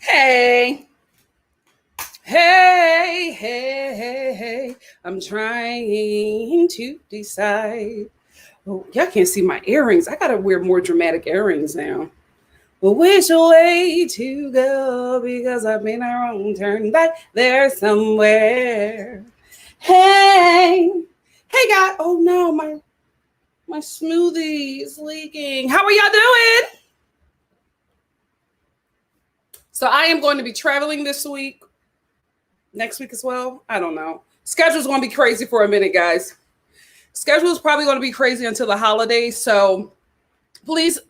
Hey, hey. I'm trying to decide. Oh, y'all can't see my earrings. I gotta wear more dramatic earrings now. Well, which way to go? Because I've made a wrong turn back there somewhere. Hey, guys. Oh no, my smoothie is leaking. How are y'all doing? So I am going to be traveling this week. Next week as well. I don't know. Schedule's going to be crazy for a minute, guys. Schedule is probably going to be crazy until the holidays. So please,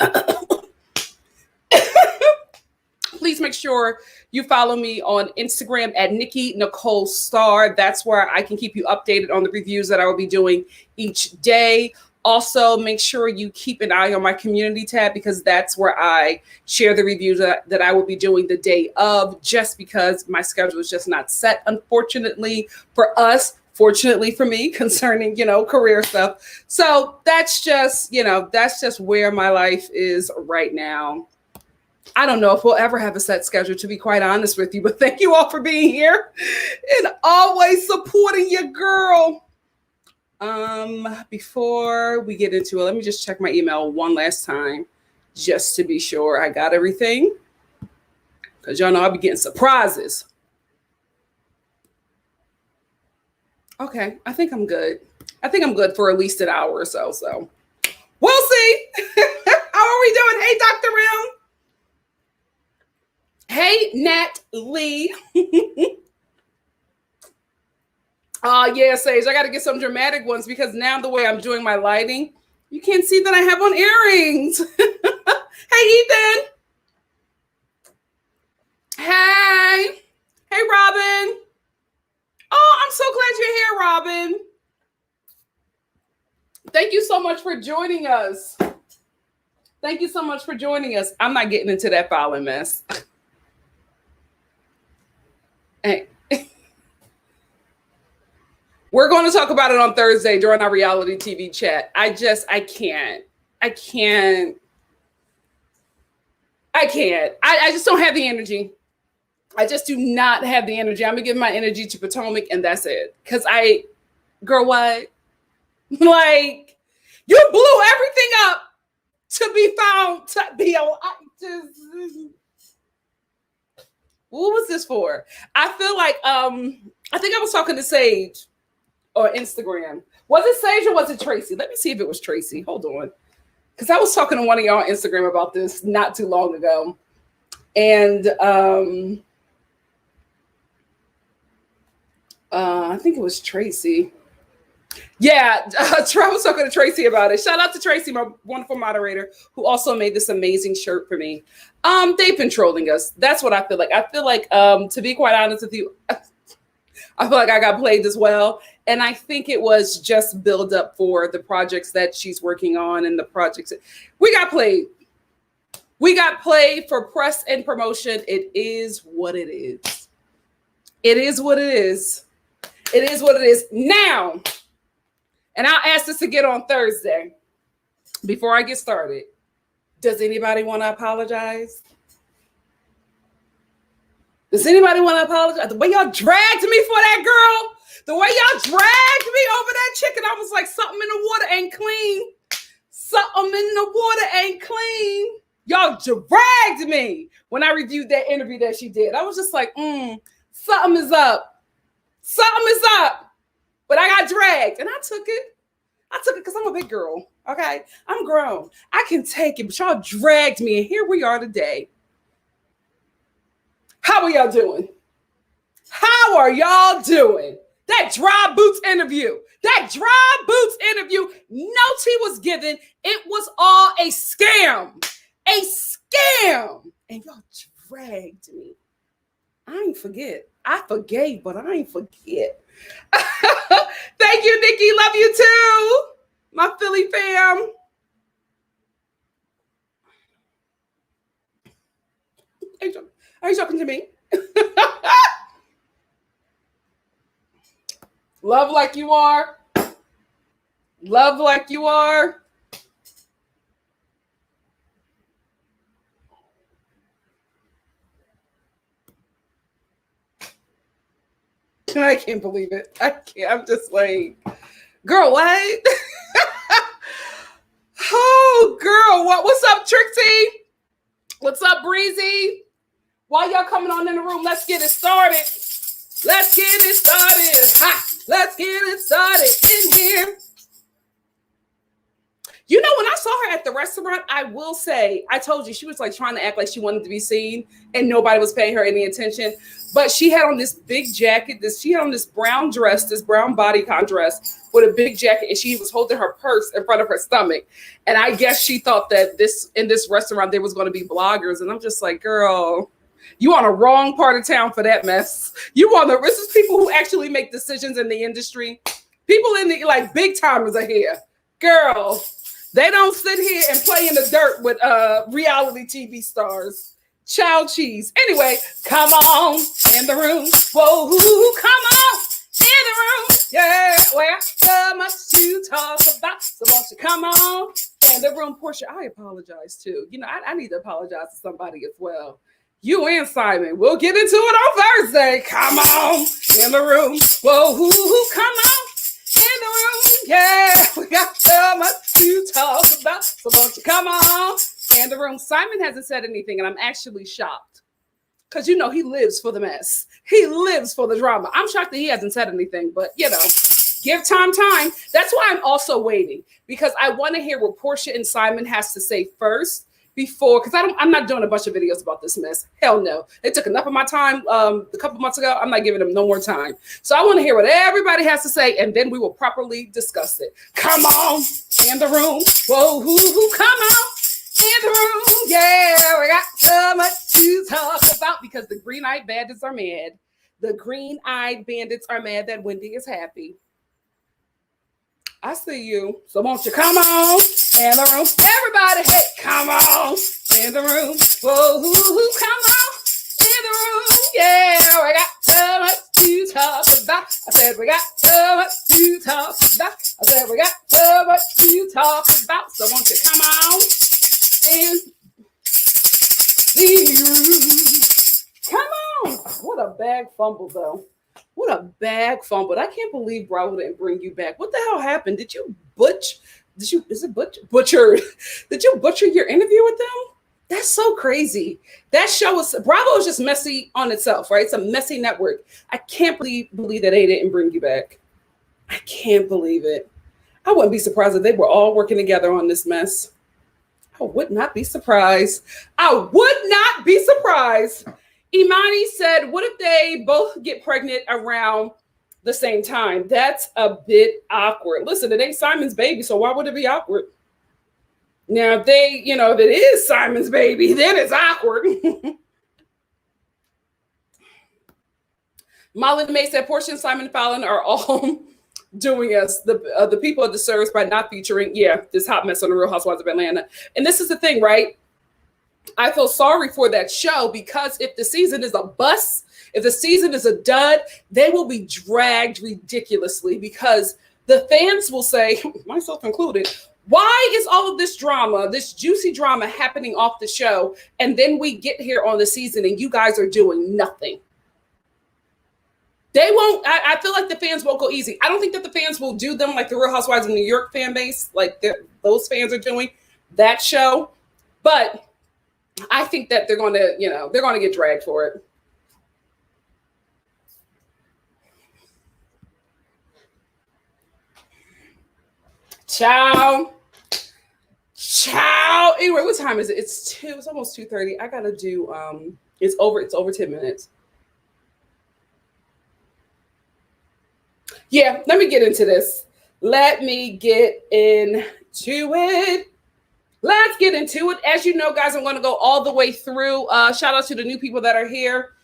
please make sure you follow me on Instagram at NikkiNicoleStar. That's where I can keep you updated on the reviews that I will be doing each day. Also, make sure you keep an eye on my community tab because that's where I share the reviews that I will be doing the day of, just because my schedule is just not set, unfortunately, for us. Fortunately for me, concerning, career stuff. So that's just where my life is right now. I don't know if we'll ever have a set schedule, to be quite honest with you, but thank you all for being here and always supporting your girl. Before we get into it, let me just check my email one last time, just to be sure I got everything. Because y'all know I'll be getting surprises. Okay, I think I'm good. I think I'm good for at least an hour or so. So we'll see. How are we doing? Hey, Dr. Rim. Hey, Nat Lee. Yeah, Sage, I got to get some dramatic ones because now the way I'm doing my lighting, you can't see that I have on earrings. Hey, Ethan. Hey, Robin. Oh, I'm so glad you're here, Robin. Thank you so much for joining us. I'm not getting into that filing mess. Hey. We're going to talk about it on Thursday during our reality TV chat. I can't. I just don't have the energy. I just do not have the energy. I'm going to give my energy to Potomac and that's it. Because girl, what? Like, you blew everything up to be found to be what was this for? I feel like, I think I was talking to Sage or Instagram. Was it Sage or was it Tracy? Let me see if it was Tracy. Hold on. Because I was talking to one of y'all on Instagram about this not too long ago. And I think it was Tracy. Yeah, I was talking to Tracy about it. Shout out to Tracy, my wonderful moderator, who also made this amazing shirt for me. They've been trolling us. That's what I feel like. I feel like, to be quite honest with you, I feel like I got played as well. And I think it was just build up for the projects that she's working on and the projects. We got played. We got played for press and promotion. It is what it is. It is what it is. It is what it is. Now, and I'll ask this again on Thursday before I get started. Does anybody want to apologize? Does anybody want to apologize? The way y'all dragged me for that girl, the way y'all dragged me over that chicken, I was like, something in the water ain't clean. Something in the water ain't clean. Y'all dragged me when I reviewed that interview that she did. I was just like, something is up. Something is up. But I got dragged and I took it. Because I'm a big girl. Okay. I'm grown. I can take it. But y'all dragged me. And here we are today. How are y'all doing? How are y'all doing? That dry boots interview. No tea was given. It was all a scam. A scam. And y'all dragged me. I ain't forget. I forgave, but I ain't forget. Thank you, Nikki. Love you too. My Philly fam. Are you talking to me? Love like you are. Love like you are. I can't believe it. I can't. I'm just like, girl, what? Oh, girl, what's up, Trixie? What's up, Breezy? While y'all coming on in the room, let's get it started. Let's get it started. Ha! Let's get it started in here. You know, when I saw her at the restaurant, I will say, I told you, she was like trying to act like she wanted to be seen and nobody was paying her any attention. But she had on this big jacket, she had on this brown dress, this brown bodycon dress with a big jacket, and she was holding her purse in front of her stomach. And I guess she thought that in this restaurant, there was going to be bloggers. And I'm just like, girl, you on a wrong part of town for that mess. This is people who actually make decisions in the industry. People in the, like, big timers are here. Girl, they don't sit here and play in the dirt with reality TV stars. Child cheese. Anyway, come on in the room. Whoa, come on in the room. Yeah, we got so much to talk about. So won't you come on in the room. Portia, I apologize too. You know, I need to apologize to somebody as well. You and Simon. We'll get into it on Thursday. Come on in the room. Whoa, come on in the room. Yeah, we got so much to talk about. So won't you come on in the room. Simon hasn't said anything, and I'm actually shocked. Because, you know, he lives for the mess. He lives for the drama. I'm shocked that he hasn't said anything, but, you know, give time. That's why I'm also waiting, because I want to hear what Portia and Simon has to say first before, because I'm not doing a bunch of videos about this mess. Hell no. They took enough of my time a couple months ago. I'm not giving them no more time. So I want to hear what everybody has to say, and then we will properly discuss it. Come on in the room. Whoa, come on in the room. Yeah, we got so much to talk about, because the green-eyed bandits are mad. The green-eyed bandits are mad that Wendy is happy. I see you. So won't you come on in the room? Everybody, hey, come on in the room. Whoa, come on in the room. Yeah, we got so much to talk about. I said we got so much to talk about. I said we got so much to talk about. So won't you come on in the room? Come on. What a bag fumble, though. What a bag fumble. I can't believe Bravo didn't bring you back. What the hell happened? Did you butcher your interview with them? That's so crazy. That show was, Bravo is just messy on itself, right? It's a messy network. I can't believe that they didn't bring you back. I can't believe it. I wouldn't be surprised if they were all working together on this mess. I would not be surprised. I would not be surprised. Imani said, what if they both get pregnant around the same time? That's a bit awkward. Listen, it ain't Simon's baby, so why would it be awkward? Now, if if it is Simon's baby, then it's awkward. Molly May said, Portia and Simon Fallon are all doing us the people a disservice by not featuring, this hot mess on the Real Housewives of Atlanta. And this is the thing, right? I feel sorry for that show, because if the season is a bust, if the season is a dud, they will be dragged ridiculously, because the fans will say, myself included, why is all of this drama, this juicy drama happening off the show? And then we get here on the season and you guys are doing nothing. They won't, I feel like the fans won't go easy. I don't think that the fans will do them like the Real Housewives of New York fan base, like those fans are doing that show. But I think that they're going to get dragged for it. Ciao. Anyway, what time is it? It's almost 2:30. I gotta do it's over 10 minutes. Yeah, let me get into this. Let's get into it. As you know, guys, I'm going to go all the way through. Shout out to the new people that are here.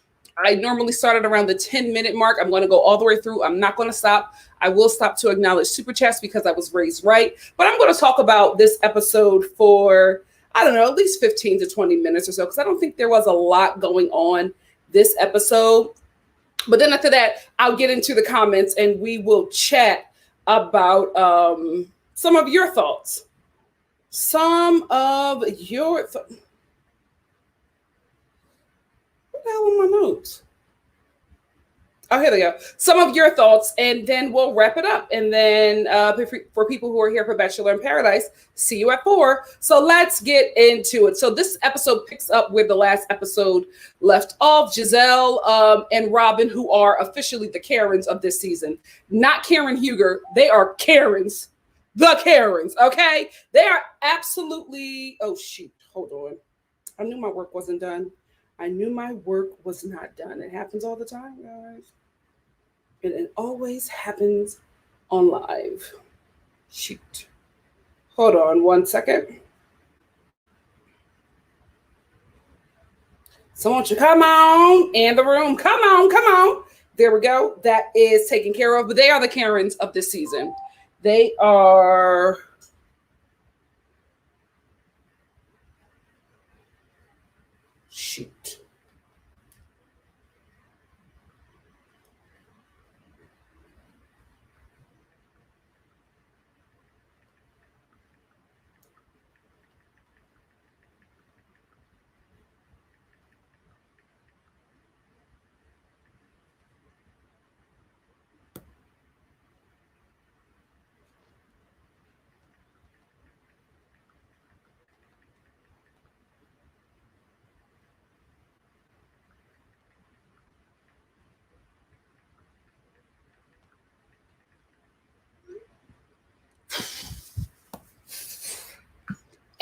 I normally started around the 10-minute mark. I'm going to go all the way through. I'm not going to stop. I will stop to acknowledge Super Chats because I was raised right. But I'm going to talk about this episode for, I don't know, at least 15 to 20 minutes or so, because I don't think there was a lot going on this episode. But then after that, I'll get into the comments and we will chat about some of your thoughts. What the hell are my notes? Oh, here they go. Some of your thoughts, and then we'll wrap it up. And then for people who are here for Bachelor in Paradise, see you at 4. So let's get into it. So this episode picks up where the last episode left off. Giselle and Robin, who are officially the Karens of this season. Not Karen Huger. They are Karens. The Karens, okay? They are absolutely... Oh, shoot. Hold on. I knew my work wasn't done. I knew my work was not done. It happens all the time, guys. And it always happens on live. Shoot. Hold on 1 second. Someone should come on in the room. Come on, come on. There we go. That is taken care of. But they are the Karens of this season. They are... Shoot.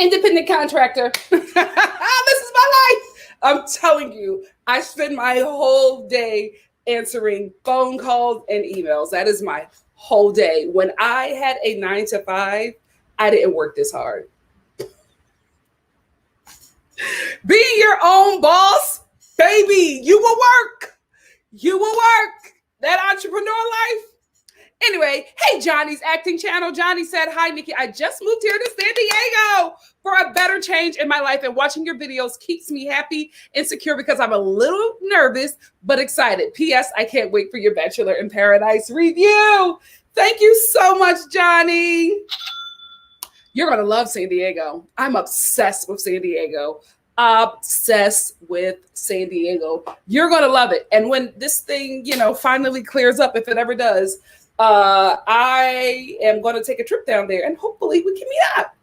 Independent contractor. This is my life. I'm telling you, I spend my whole day answering phone calls and emails. That is my whole day. When I had a 9 to 5, I didn't work this hard. Being your own boss, baby, you will work. You will work. That entrepreneur life. Anyway, hey, Johnny's acting channel. Johnny said, hi, Nikki. I just moved here to San Diego for a better change in my life. And watching your videos keeps me happy and secure because I'm a little nervous, but excited. P.S. I can't wait for your Bachelor in Paradise review. Thank you so much, Johnny. You're going to love San Diego. I'm obsessed with San Diego. Obsessed with San Diego. You're going to love it. And when this thing, finally clears up, if it ever does, I am going to take a trip down there and hopefully we can meet up.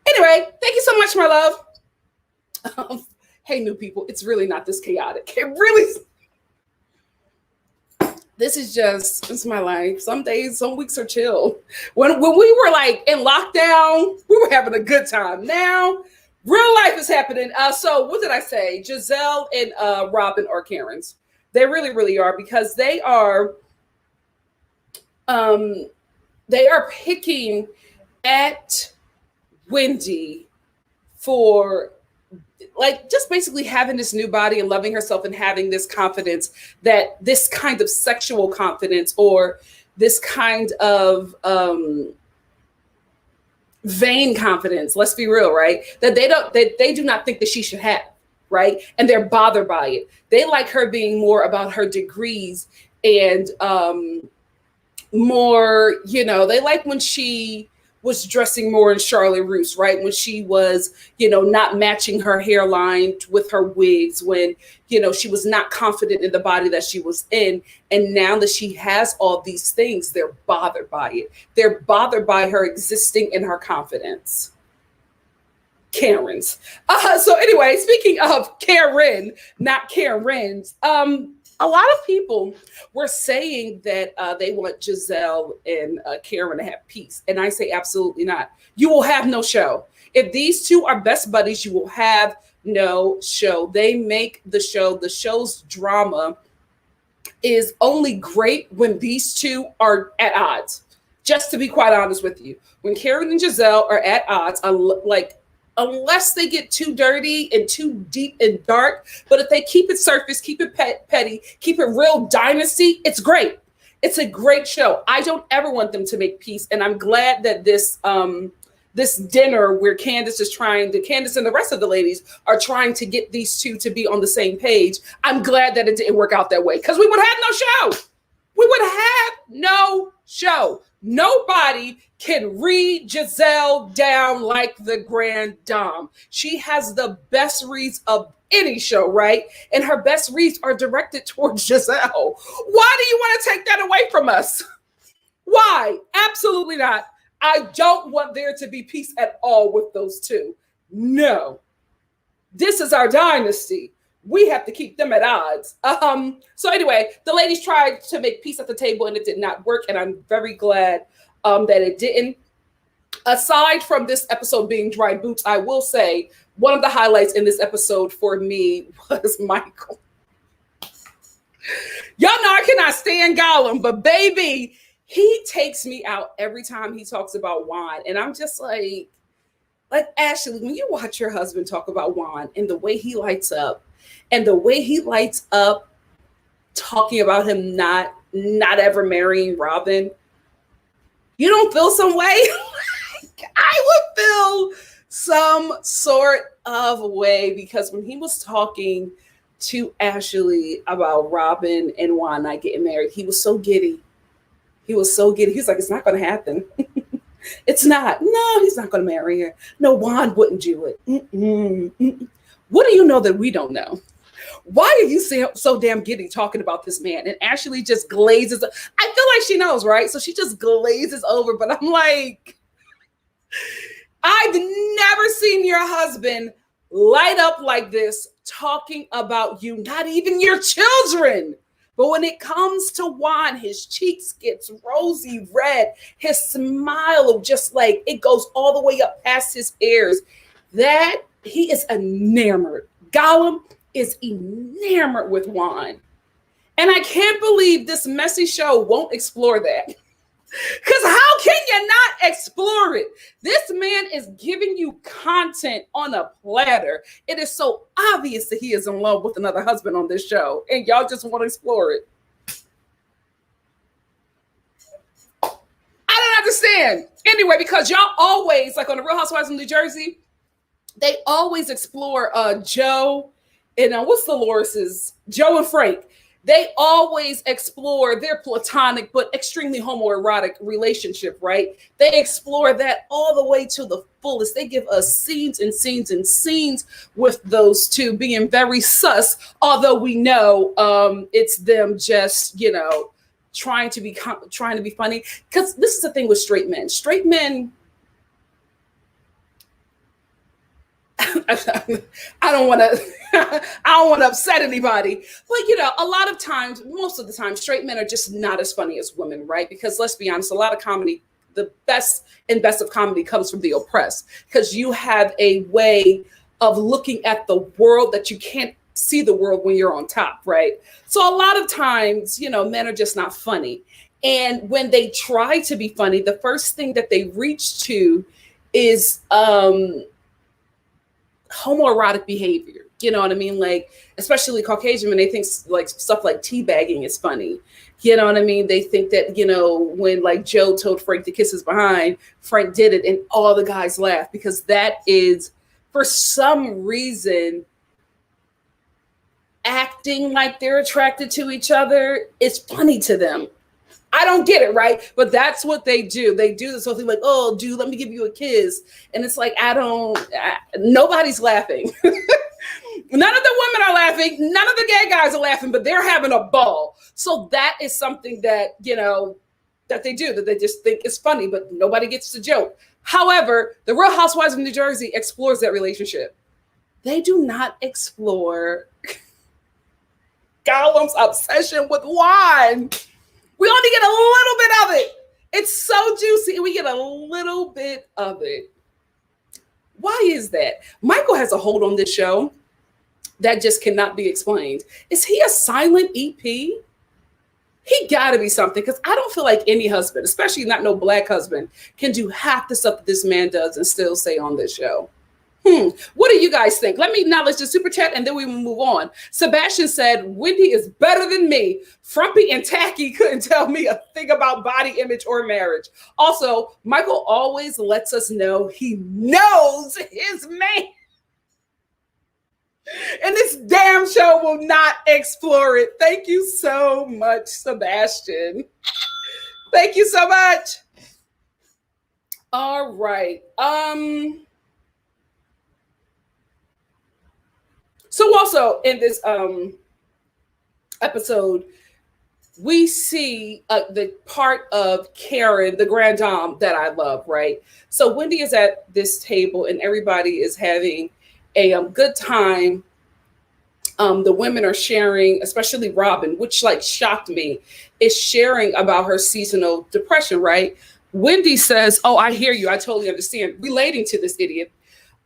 Anyway, thank you so much, my love. Hey, new people, it's really not this chaotic. It really, it's my life. Some days, some weeks are chill. When we were like in lockdown, we were having a good time. Now, real life is happening. So what did I say? Giselle and Robin are Karens. They really, really are because they are picking at Wendy for just basically having this new body and loving herself and having this confidence, that this kind of sexual confidence or this kind of vain confidence, let's be real, right? That they do not think that she should have, right? And they're bothered by it. They like her being more about her degrees and more, they like when she was dressing more in Charlotte Russe, right? When she was, not matching her hairline with her wigs, when, she was not confident in the body that she was in. And now that she has all these things, they're bothered by it. They're bothered by her existing in her confidence. Karens. So anyway, speaking of Karen, not Karens, a lot of people were saying that they want Giselle and Karen to have peace. And I say absolutely not. You will have no show. If these two are best buddies, you will have no show. They make the show. The show's drama is only great when these two are at odds. Just to be quite honest with you. When Karen and Giselle are at odds, unless they get too dirty and too deep and dark. But if they keep it surface, keep it petty, keep it real dynasty, it's great. It's a great show. I don't ever want them to make peace. And I'm glad that this dinner where Candace and the rest of the ladies are trying to get these two to be on the same page. I'm glad that it didn't work out that way because we would have no show. We would have no show. Nobody can read Giselle down like the Grand Dame. She has the best reads of any show, right? And her best reads are directed towards Giselle. Why do you want to take that away from us? Why? Absolutely not. I don't want there to be peace at all with those two. No. This is our dynasty. We have to keep them at odds. So anyway, the ladies tried to make peace at the table and it did not work. And I'm very glad that it didn't. Aside from this episode being dry boots, I will say one of the highlights in this episode for me was Michael. Y'all know I cannot stand Gollum, but baby, he takes me out every time he talks about wine. And I'm just like Ashley, when you watch your husband talk about wine and the way he lights up, and the way he lights up talking about him not ever marrying Robin, you don't feel some way? I would feel some sort of way, because when he was talking to Ashley about Robin and Juan not getting married, he was so giddy. He was so giddy. He's like, it's not going to happen. It's not. No, he's not going to marry her. No, Juan wouldn't do it. What do you know that we don't know? Why are you so damn giddy talking about this man? And Ashley just glazes. I feel like she knows, right? So she just glazes over. But I'm like, I've never seen your husband light up like this talking about you, not even your children. But when it comes to Juan, his cheeks gets rosy red. His smile just like it goes all the way up past his ears. That he is enamored. Gollum is enamored with Juan. And I can't believe this messy show won't explore that. Because how can you not explore it? This man is giving you content on a platter. It is so obvious that he is in love with another husband on this show, and y'all just want to explore it. I don't understand. Anyway, because y'all always, like on the Real Housewives of New Jersey, they always explore Joe and what's Dolores's? Joe and Frank. They always explore their platonic but extremely homoerotic relationship, right? They explore that all the way to the fullest. They give us scenes and scenes and scenes with those two being very sus, although we know it's them just, trying to be funny. Because this is the thing with straight men. Straight men, I don't want to upset anybody, but a lot of times, most of the time, straight men are just not as funny as women, right? Because let's be honest, a lot of comedy, the best of comedy comes from the oppressed, because you have a way of looking at the world that you can't see the world when you're on top, right? So a lot of times, men are just not funny. And when they try to be funny, the first thing that they reach to is homoerotic behavior. You know what I mean? Like, especially Caucasian men, they think like stuff like teabagging is funny. You know what I mean? They think that, when like Joe told Frank to kiss his behind, Frank did it and all the guys laugh, because that is, for some reason, acting like they're attracted to each other is funny to them. I don't get it, right? But that's what they do. They do this whole thing like, oh, dude, let me give you a kiss. And it's like, nobody's laughing. None of the women are laughing. None of the gay guys are laughing, but they're having a ball. So that is something that, that they do, that they just think is funny, but nobody gets the joke. However, the Real Housewives of New Jersey explores that relationship. They do not explore Gollum's obsession with wine. We only get a little bit of it. It's so juicy, and we get a little bit of it. Why is that? Michael has a hold on this show that just cannot be explained. Is he a silent EP? He got to be something, because I don't feel like any husband, especially not no black husband, can do half the stuff that this man does and still stay on this show. What do you guys think? Let me acknowledge the super chat and then we will move on. Sebastian said, Wendy is better than me. Frumpy and tacky couldn't tell me a thing about body image or marriage. Also, Michael always lets us know he knows his man. And this damn show will not explore it. Thank you so much, Sebastian. Thank you so much. All right. So also in this episode, we see the part of Karen, the grand dame that I love, right? So Wendy is at this table and everybody is having a good time. The women are sharing, especially Robin, which like shocked me, is sharing about her seasonal depression, right? Wendy says, "Oh, I hear you. I totally understand." Relating to this idiot,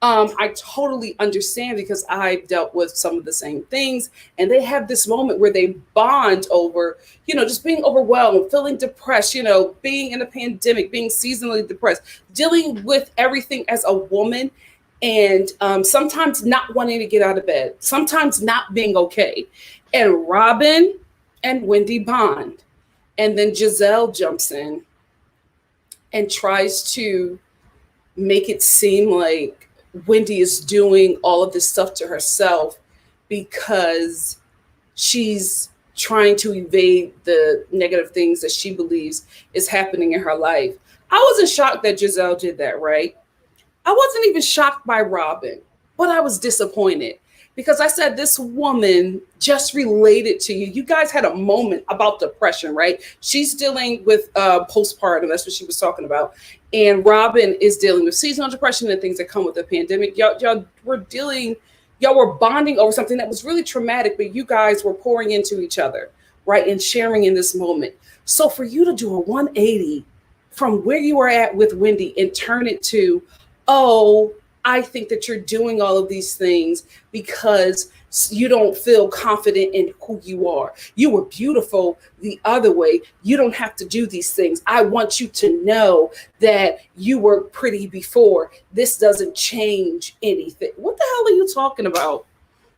I totally understand because I've dealt with some of the same things. And they have this moment where they bond over, just being overwhelmed, feeling depressed, being in a pandemic, being seasonally depressed, dealing with everything as a woman, and sometimes not wanting to get out of bed, sometimes not being okay. And Robin and Wendy bond. And then Giselle jumps in and tries to make it seem like Wendy is doing all of this stuff to herself because she's trying to evade the negative things that she believes is happening in her life. I wasn't shocked that Giselle did that, right? I wasn't even shocked by Robin, but I was disappointed because I said this woman just related to you. You guys had a moment about depression, right? She's dealing with postpartum. That's what she was talking about. And Robin is dealing with seasonal depression and things that come with the pandemic. Y'all were bonding over something that was really traumatic, but you guys were pouring into each other, right? And sharing in this moment. So for you to do a 180 from where you were at with Wendy and turn it to, oh, I think that you're doing all of these things because you don't feel confident in who you are. You were beautiful the other way. You don't have to do these things. I want you to know that you were pretty before. This doesn't change anything. What the hell are you talking about?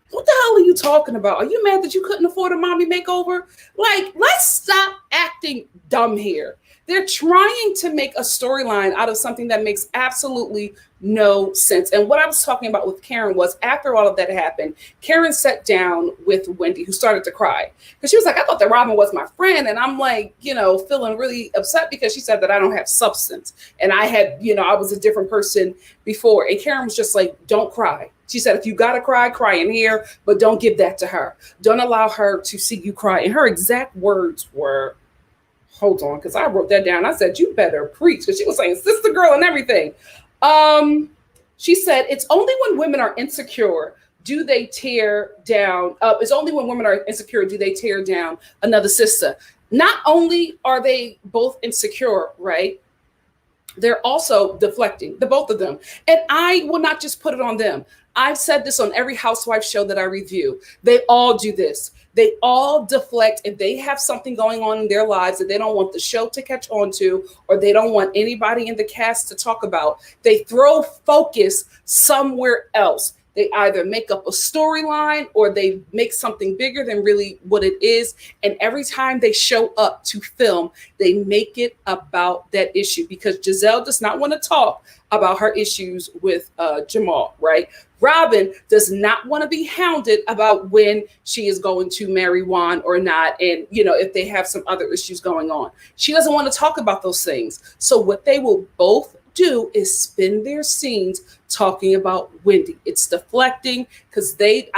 What the hell are you talking about? Are you mad that you couldn't afford a mommy makeover? Like, let's stop acting dumb here. They're trying to make a storyline out of something that makes absolutely no sense. And what I was talking about with Karen was after all of that happened, Karen sat down with Wendy, who started to cry because she was like, I thought that Robin was my friend. And I'm like, feeling really upset because she said that I don't have substance. And I had, I was a different person before. And Karen was just like, don't cry. She said, if you got to cry, cry in here, but don't give that to her. Don't allow her to see you cry. And her exact words were, hold on, because I wrote that down. I said, you better preach, because she was saying sister girl and everything. She said, it's only when women are insecure do they tear down. It's only when women are insecure do they tear down another sister. Not only are they both insecure, right? They're also deflecting, the both of them. And I will not just put it on them. I've said this on every housewife show that I review. They all do this. They all deflect if they have something going on in their lives that they don't want the show to catch on to, or they don't want anybody in the cast to talk about. They throw focus somewhere else. They either make up a storyline or they make something bigger than really what it is. And every time they show up to film, they make it about that issue because Giselle does not want to talk about her issues with Jamal, right? Robin does not want to be hounded about when she is going to marry Juan or not. And, if they have some other issues going on, she doesn't want to talk about those things. So what they will both do is spin their scenes talking about Wendy. It's deflecting because there's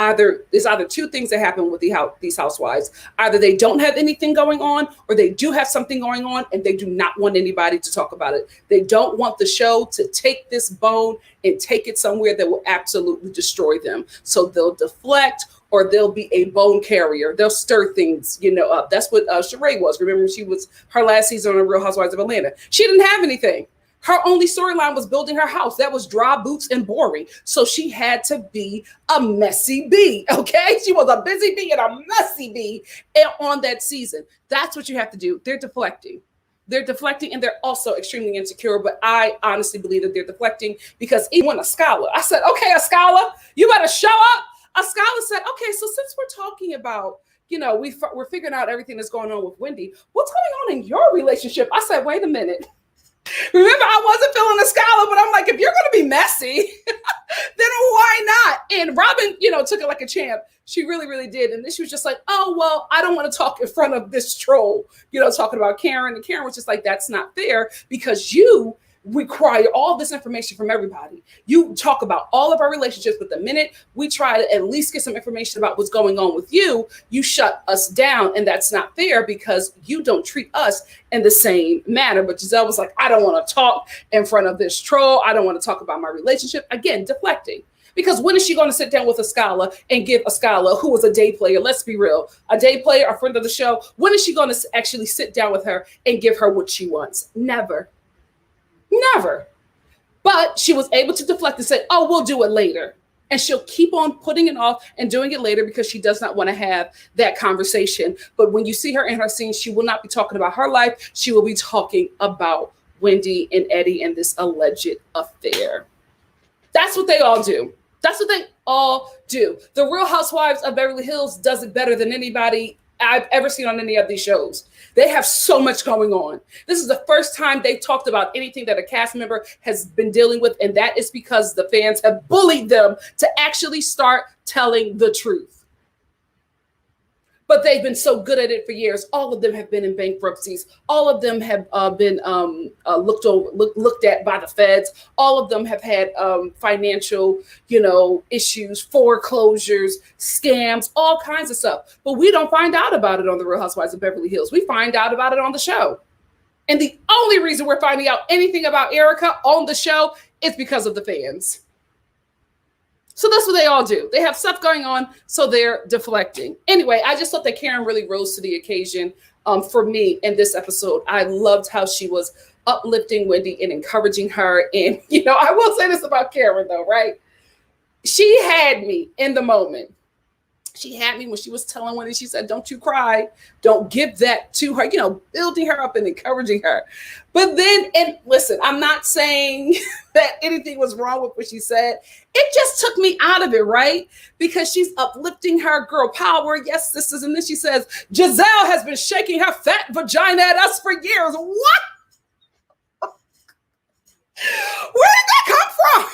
either two things that happen with these housewives. Either they don't have anything going on or they do have something going on and they do not want anybody to talk about it. They don't want the show to take this bone and take it somewhere that will absolutely destroy them. So they'll deflect or they'll be a bone carrier. They'll stir things, up. That's what Sheree was. Remember, she was her last season on Real Housewives of Atlanta. She didn't have anything. Her only storyline was building her house. That was dry boots and boring. So she had to be a messy bee, okay? She was a busy bee and a messy bee on that season. That's what you have to do. They're deflecting. They're deflecting and they're also extremely insecure. But I honestly believe that they're deflecting because even a scholar, I said, okay, a scholar, you better show up. A scholar said, okay, so since we're talking about, we're figuring out everything that's going on with Wendy, what's going on in your relationship? I said, wait a minute. Remember, I wasn't feeling a scholar, but I'm like, if you're going to be messy, then why not? And Robin, took it like a champ. She really, really did. And then she was just like, oh, well, I don't want to talk in front of this troll, talking about Karen. And Karen was just like, that's not fair because you require all this information from everybody. You talk about all of our relationships, but the minute we try to at least get some information about what's going on with you, you shut us down. And that's not fair because you don't treat us in the same manner. But Giselle was like, I don't want to talk in front of this troll. I don't want to talk about my relationship. Again, deflecting. Because when is she going to sit down with a scholar and give a scholar who was a day player, let's be real, a day player, a friend of the show, when is she going to actually sit down with her and give her what she wants? Never. Never. But she was able to deflect and say, oh, we'll do it later. And she'll keep on putting it off and doing it later because she does not want to have that conversation. But when you see her in her scene, she will not be talking about her life. She will be talking about Wendy and Eddie and this alleged affair. That's what they all do. That's what they all do. The Real Housewives of Beverly Hills does it better than anybody I've ever seen on any of these shows. They have so much going on. This is the first time they've talked about anything that a cast member has been dealing with, and that is because the fans have bullied them to actually start telling the truth. But they've been so good at it for years. All of them have been in bankruptcies. All of them have been looked at by the feds. All of them have had financial, issues, foreclosures, scams, all kinds of stuff. But we don't find out about it on The Real Housewives of Beverly Hills. We find out about it on the show. And the only reason we're finding out anything about Erica on the show is because of the fans. So that's what they all do. They have stuff going on, so they're deflecting. Anyway, I just thought that Karen really rose to the occasion for me in this episode. I loved how she was uplifting Wendy and encouraging her. And, I will say this about Karen, though, right? She had me in the moment. She had me when she was telling Wendy, she said, don't you cry. Don't give that to her, building her up and encouraging her. But then, and listen, I'm not saying that anything was wrong with what she said. It just took me out of it, right? Because she's uplifting her girl power. Yes, sisters. And then she says, Giselle has been shaking her fat vagina at us for years. What? Where did that come from?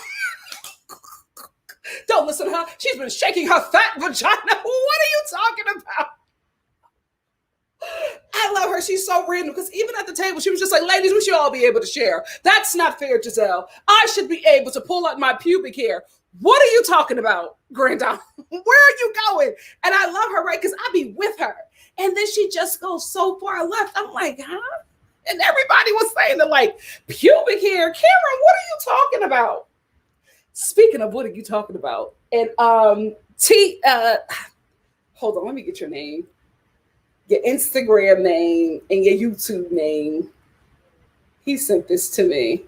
Don't listen to her. She's been shaking her fat vagina. What are you talking about? I love her. She's so random because even at the table, she was just like, ladies, we should all be able to share. That's not fair, Giselle. I should be able to pull out my pubic hair. What are you talking about, Grandma? Where are you going? And I love her, right? Because I be with her. And then she just goes so far left. I'm like, huh? And everybody was saying that, like, pubic hair. Cameron, what are you talking about? Speaking of, what are you talking about? And hold on, let me get your name, your Instagram name, and your YouTube name. He sent this to me.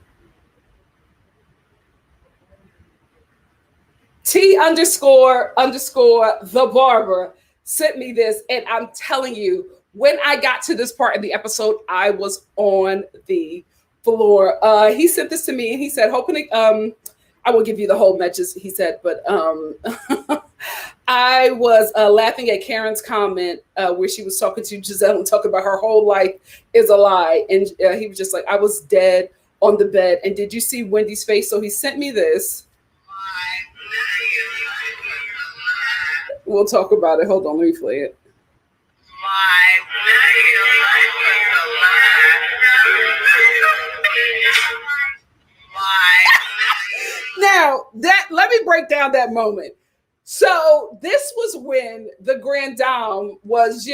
T__the barber sent me this, and I'm telling you, when I got to this part of the episode, I was on the floor. He sent this to me, and he said, hoping I will give you the whole message, he said, but I was laughing at Karen's comment where she was talking to Giselle and talking about her whole life is a lie. And he was just like, I was dead on the bed. And did you see Wendy's face? So he sent me this. We'll talk about it. Hold on, let me play it. Now, let me break down that moment. So this was when the Grand Dame was,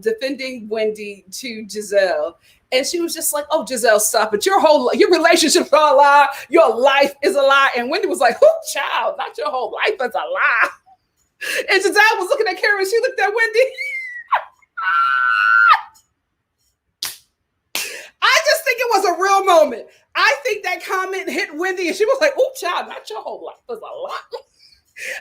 defending Wendy to Giselle. And she was just like, oh, Giselle, stop it. Your relationship's a lie. Your life is a lie. And Wendy was like, oh, child, not your whole life is a lie. And Giselle was looking at Karen. And she looked at Wendy. I just think it was a real moment. I think that comment hit Wendy and she was like, oh, child, not your whole life was a lie.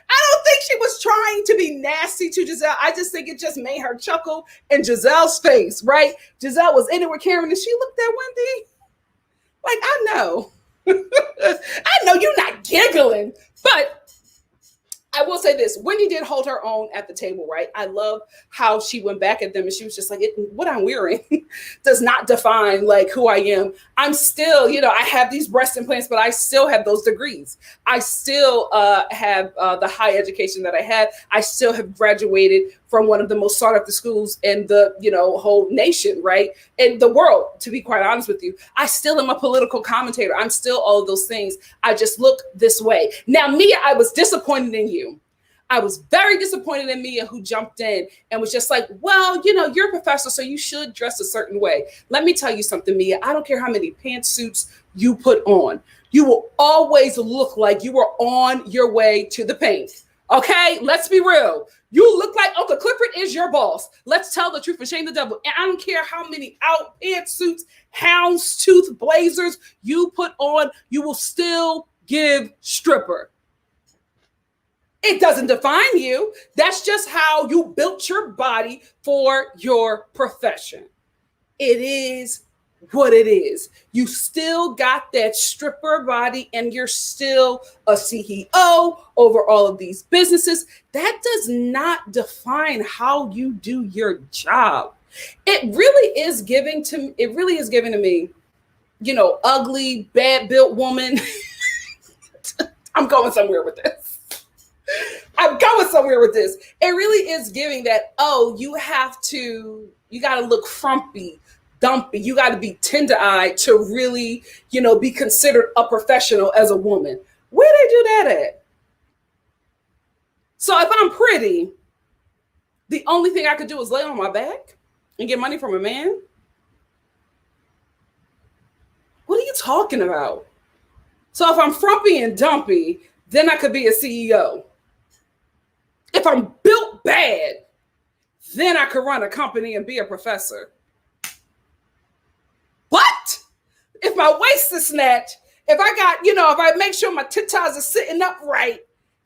I don't think she was trying to be nasty to Giselle. I just think it just made her chuckle in Giselle's face, right? Giselle was in it with Karen and she looked at Wendy like, I know. I know you're not giggling, but I will say this, Wendy did hold her own at the table, right? I love how she went back at them and she was just like, what I'm wearing does not define like who I am. I'm still, I have these breast implants, but I still have those degrees. I still have the high education that I had. I still have graduated from one of the most sought after schools in the, whole nation, right? In the world, to be quite honest with you. I still am a political commentator. I'm still all of those things. I just look this way. Now, Mia, I was disappointed in you. I was very disappointed in Mia, who jumped in and was just like, well, you're a professor, so you should dress a certain way. Let me tell you something, Mia. I don't care how many pantsuits you put on. You will always look like you are on your way to the paint. Okay, let's be real. You look like Uncle Clifford is your boss. Let's tell the truth and shame the devil. And I don't care how many out pantsuits, houndstooth blazers you put on, you will still give stripper. It doesn't define you. That's just how you built your body for your profession. It is what it is. You still got that stripper body and you're still a CEO over all of these businesses. That does not define how you do your job. It really is giving to me, ugly, bad built woman. I'm going somewhere with this. It really is giving that, you got to look frumpy, dumpy. You got to be tender-eyed to really, be considered a professional as a woman. Where they do that at? So if I'm pretty, the only thing I could do is lay on my back and get money from a man? What are you talking about? So if I'm frumpy and dumpy, then I could be a CEO. If I'm built bad, then I could run a company and be a professor. What? If my waist is snatched, if I got, if I make sure my titties are sitting upright,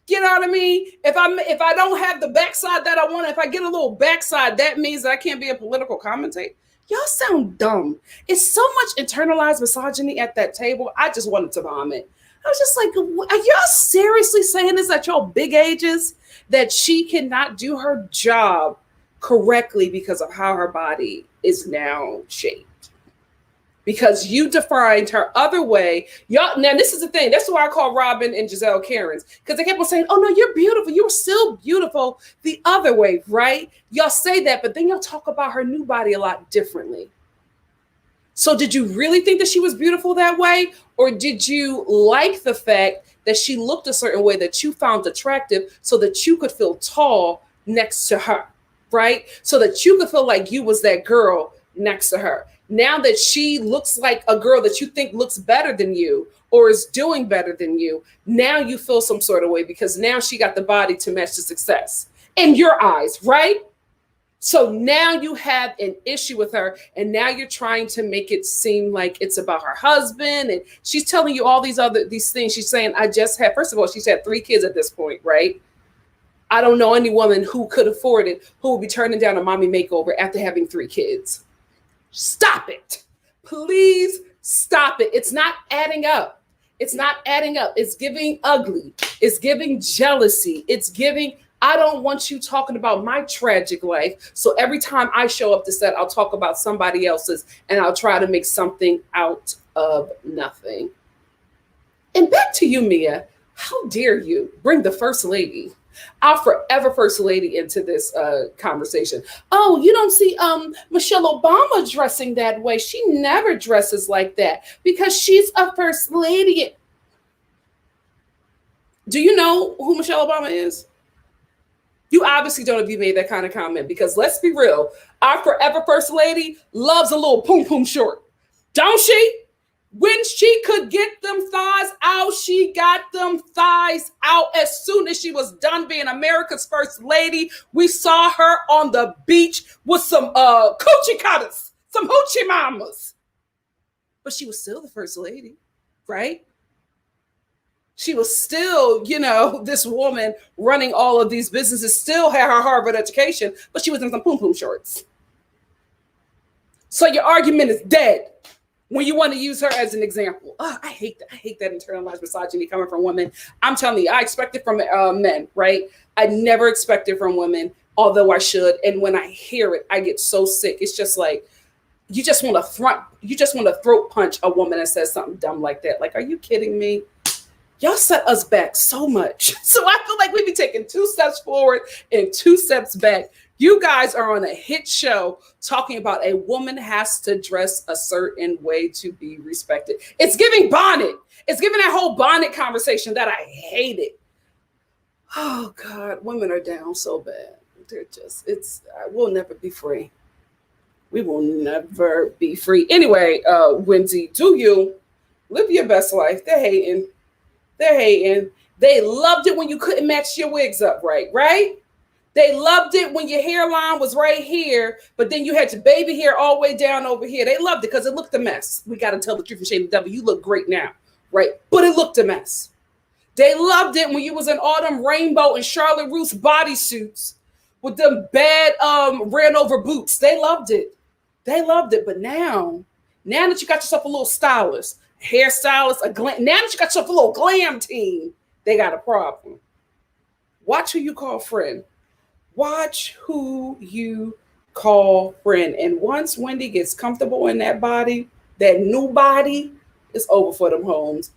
you know what I mean? If I don't have the backside that I want, if I get a little backside, that means that I can't be a political commentator. Y'all sound dumb. It's so much internalized misogyny at that table. I just wanted to vomit. I was just like, are y'all seriously saying this at your big ages? That she cannot do her job correctly because of how her body is now shaped. Because you defined her other way. Y'all, now this is the thing. That's why I call Robin and Giselle Karens. Because they kept on saying, oh no, you're beautiful. You're still beautiful the other way, right? Y'all say that, but then y'all talk about her new body a lot differently. So did you really think that she was beautiful that way? Or did you like the fact that she looked a certain way that you found attractive so that you could feel tall next to her, right? So that you could feel like you was that girl next to her. Now that she looks like a girl that you think looks better than you or is doing better than you, now you feel some sort of way because now she got the body to match the success in your eyes, right? So now you have an issue with her and now you're trying to make it seem like it's about her husband and she's telling you all these things. She's saying, first of all, she's had 3 kids at this point, right? I don't know any woman who could afford it, who will be turning down a mommy makeover after having 3 kids. Stop it. Please stop it. It's not adding up. It's not adding up. It's giving ugly. It's giving jealousy. It's giving, I don't want you talking about my tragic life. So every time I show up to set, I'll talk about somebody else's and I'll try to make something out of nothing. And back to you, Mia. How dare you bring the first lady, our forever first lady, into this conversation? Oh, you don't see Michelle Obama dressing that way. She never dresses like that because she's a first lady. Do you know who Michelle Obama is? You obviously don't if you made that kind of comment, because let's be real, our forever first lady loves a little poom poom short, don't she? When she could get them thighs out, she got them thighs out as soon as she was done being America's first lady. We saw her on the beach with some coochie cutters, some hoochie mamas. But she was still the first lady, right? She was still, this woman running all of these businesses, still had her Harvard education, but she was in some poom poom shorts. So your argument is dead. when you want to use her as an example. I hate that internalized misogyny coming from women. I'm telling you, I expect it from men, right? I never expect it from women, although I should. And when I hear it, I get so sick. It's just like, you just want to throat punch a woman that says something dumb like that. Like, are you kidding me? Y'all set us back so much. So I feel like we be taking 2 steps forward and 2 steps back. You guys are on a hit show talking about a woman has to dress a certain way to be respected. It's giving bonnet. It's giving that whole bonnet conversation that I hated. Oh God, women are down so bad. They're just, we'll never be free. We will never be free. Anyway, Wendy, do you live your best life? They're hating. They loved it when you couldn't match your wigs up right? They loved it when your hairline was right here, but then you had your baby hair all the way down over here. They loved it because it looked a mess. We got to tell the truth and shame the devil. You look great now, right? But it looked a mess. They loved it when you was in Autumn Rainbow and Charlotte Russe bodysuits with them bad ran over boots. They loved it. But now that you got yourself a little stylist, hairstylist, now that you got yourself a little glam team, they got a problem. Watch who you call friend. And once Wendy gets comfortable in that body, that new body, is over for them hoes.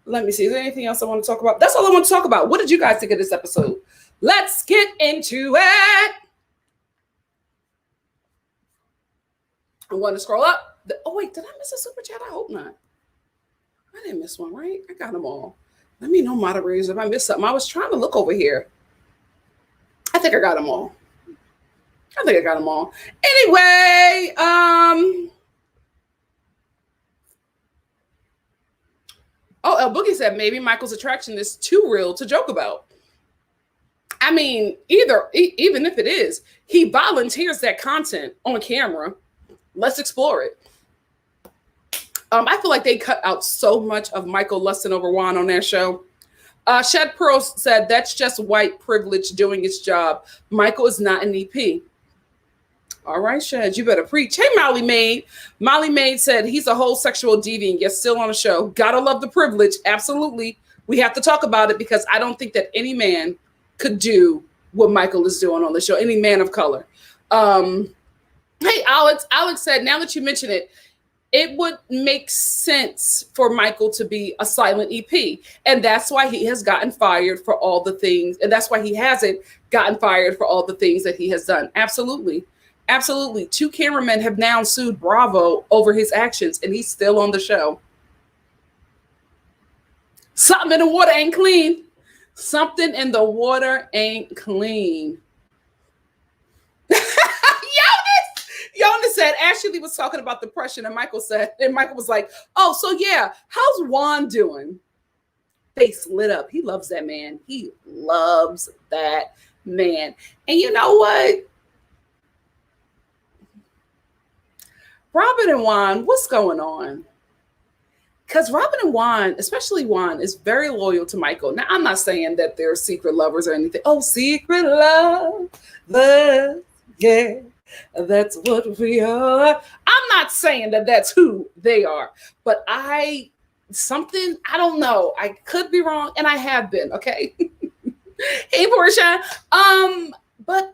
Let me see. Is there anything else I want to talk about? That's all I want to talk about. What did you guys think of this episode? Let's get into it. I'm going to scroll up. Wait, did I miss a super chat? I hope not. I didn't miss one, right? I got them all. Let me know, moderators, if I missed something. I was trying to look over here. I think I got them all. Anyway, El Boogie said maybe Michael's attraction is too real to joke about. I mean, even if it is, he volunteers that content on camera. Let's explore it. I feel like they cut out so much of Michael lusting over Juan on their show. Shed Pearl said, that's just white privilege doing its job. Michael is not an EP. All right, Shed, you better preach. Hey, Molly Maid. Molly Maid said, he's a whole sexual deviant, yet still on the show. Gotta love the privilege. Absolutely. We have to talk about it because I don't think that any man could do what Michael is doing on the show. Any man of color. Hey, Alex. Alex said, now that you mention it, it would make sense for Michael to be a silent EP. And that's why he has gotten fired for all the things. And that's why he hasn't gotten fired for all the things that he has done. Absolutely. 2 cameramen have now sued Bravo over his actions, and he's still on the show. Something in the water ain't clean. Jonas said Ashley was talking about depression, and Michael was like, oh, so yeah, how's Juan doing? Face lit up. He loves that man. And you know what? Robin and Juan, what's going on? Because Robin and Juan, especially Juan, is very loyal to Michael. Now, I'm not saying that they're secret lovers or anything. Oh, secret love, yeah. That's what we are. I'm not saying that that's who they are, but I don't know. I could be wrong, and I have been, okay? Hey, Portia. But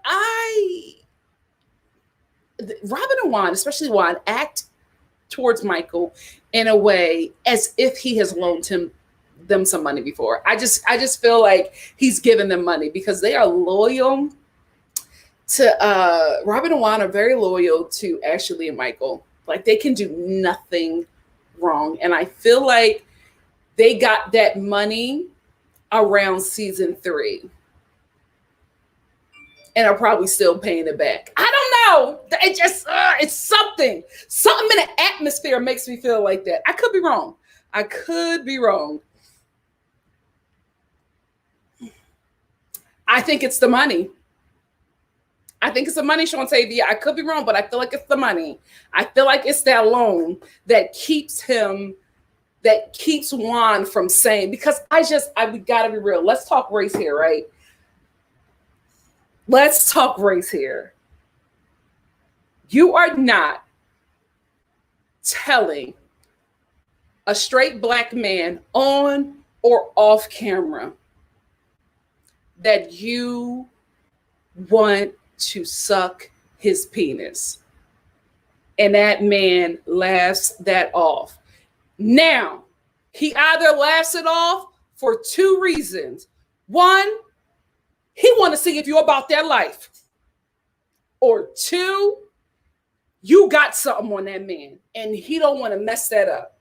Robin and Juan, especially Juan, act towards Michael in a way as if he has loaned them some money before. I just feel like he's given them money because they are loyal to Robin and Juan are very loyal to Ashley and Michael. Like, they can do nothing wrong. And I feel like they got that money around season 3 and are probably still paying it back. I don't know. It just, it's something in the atmosphere makes me feel like that. I could be wrong. I think it's the money. Sean Tavia. I could be wrong, but I feel like it's the money. I feel like it's that loan that keeps Juan from saying, because we gotta be real. Let's talk race here, right? Let's talk race here. You are not telling a straight black man on or off camera that you want to suck his penis. And that man laughs that off. Now, he either laughs it off for two reasons. One, he want to see if you're about that life. Or two, you got something on that man and he don't want to mess that up.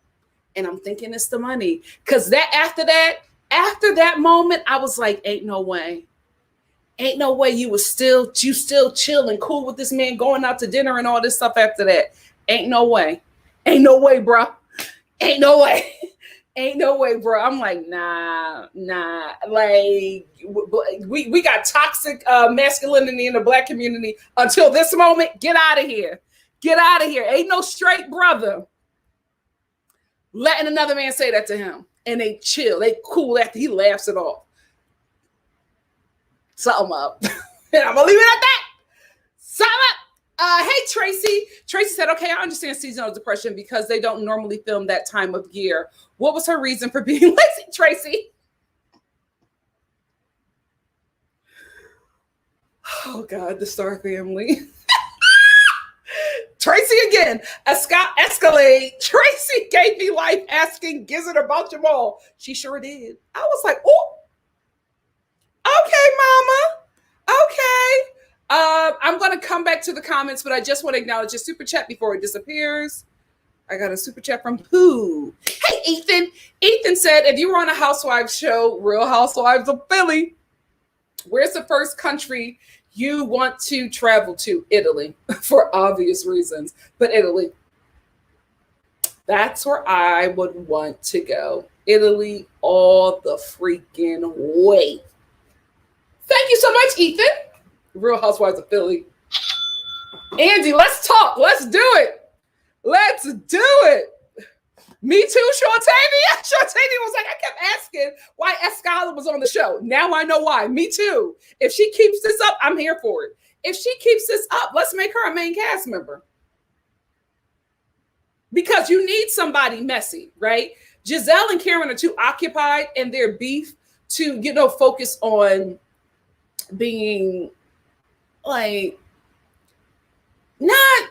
And I'm thinking it's the money. Because after that moment, I was like, ain't no way. Ain't no way you still chill and cool with this man going out to dinner and all this stuff after that. Ain't no way. Ain't no way, bro. Ain't no way. Ain't no way, bro. I'm like, nah. Like, we got toxic masculinity in the black community until this moment. Get out of here. Get out of here. Ain't no straight brother letting another man say that to him. And they chill. They cool after he laughs it off. Something up. And I'm going to leave it at that. Something up. Hey, Tracy. Tracy said, okay, I understand seasonal depression because they don't normally film that time of year. What was her reason for being lazy, Tracy? Oh, God, the Star family. Tracy again. Escalade. Tracy gave me life asking Gizzard about Jamal. She sure did. I was like, oh, okay, mama. Okay. I'm going to come back to the comments, but I just want to acknowledge a super chat before it disappears. I got a super chat from who? Hey, Ethan. Ethan said, if you were on a Housewives show, Real Housewives of Philly, where's the first country you want to travel to? Italy, for obvious reasons, but Italy. That's where I would want to go. Italy all the freaking way. Thank you so much, Ethan. Real Housewives of Philly. Andy, let's talk. Let's do it. Let's do it. Me too, Shortavia. Shortavia was like, I kept asking why Escala was on the show. Now I know why. Me too. If she keeps this up, I'm here for it. If she keeps this up, let's make her a main cast member. Because you need somebody messy, right? Giselle and Karen are too occupied in their beef to, focus on being like, not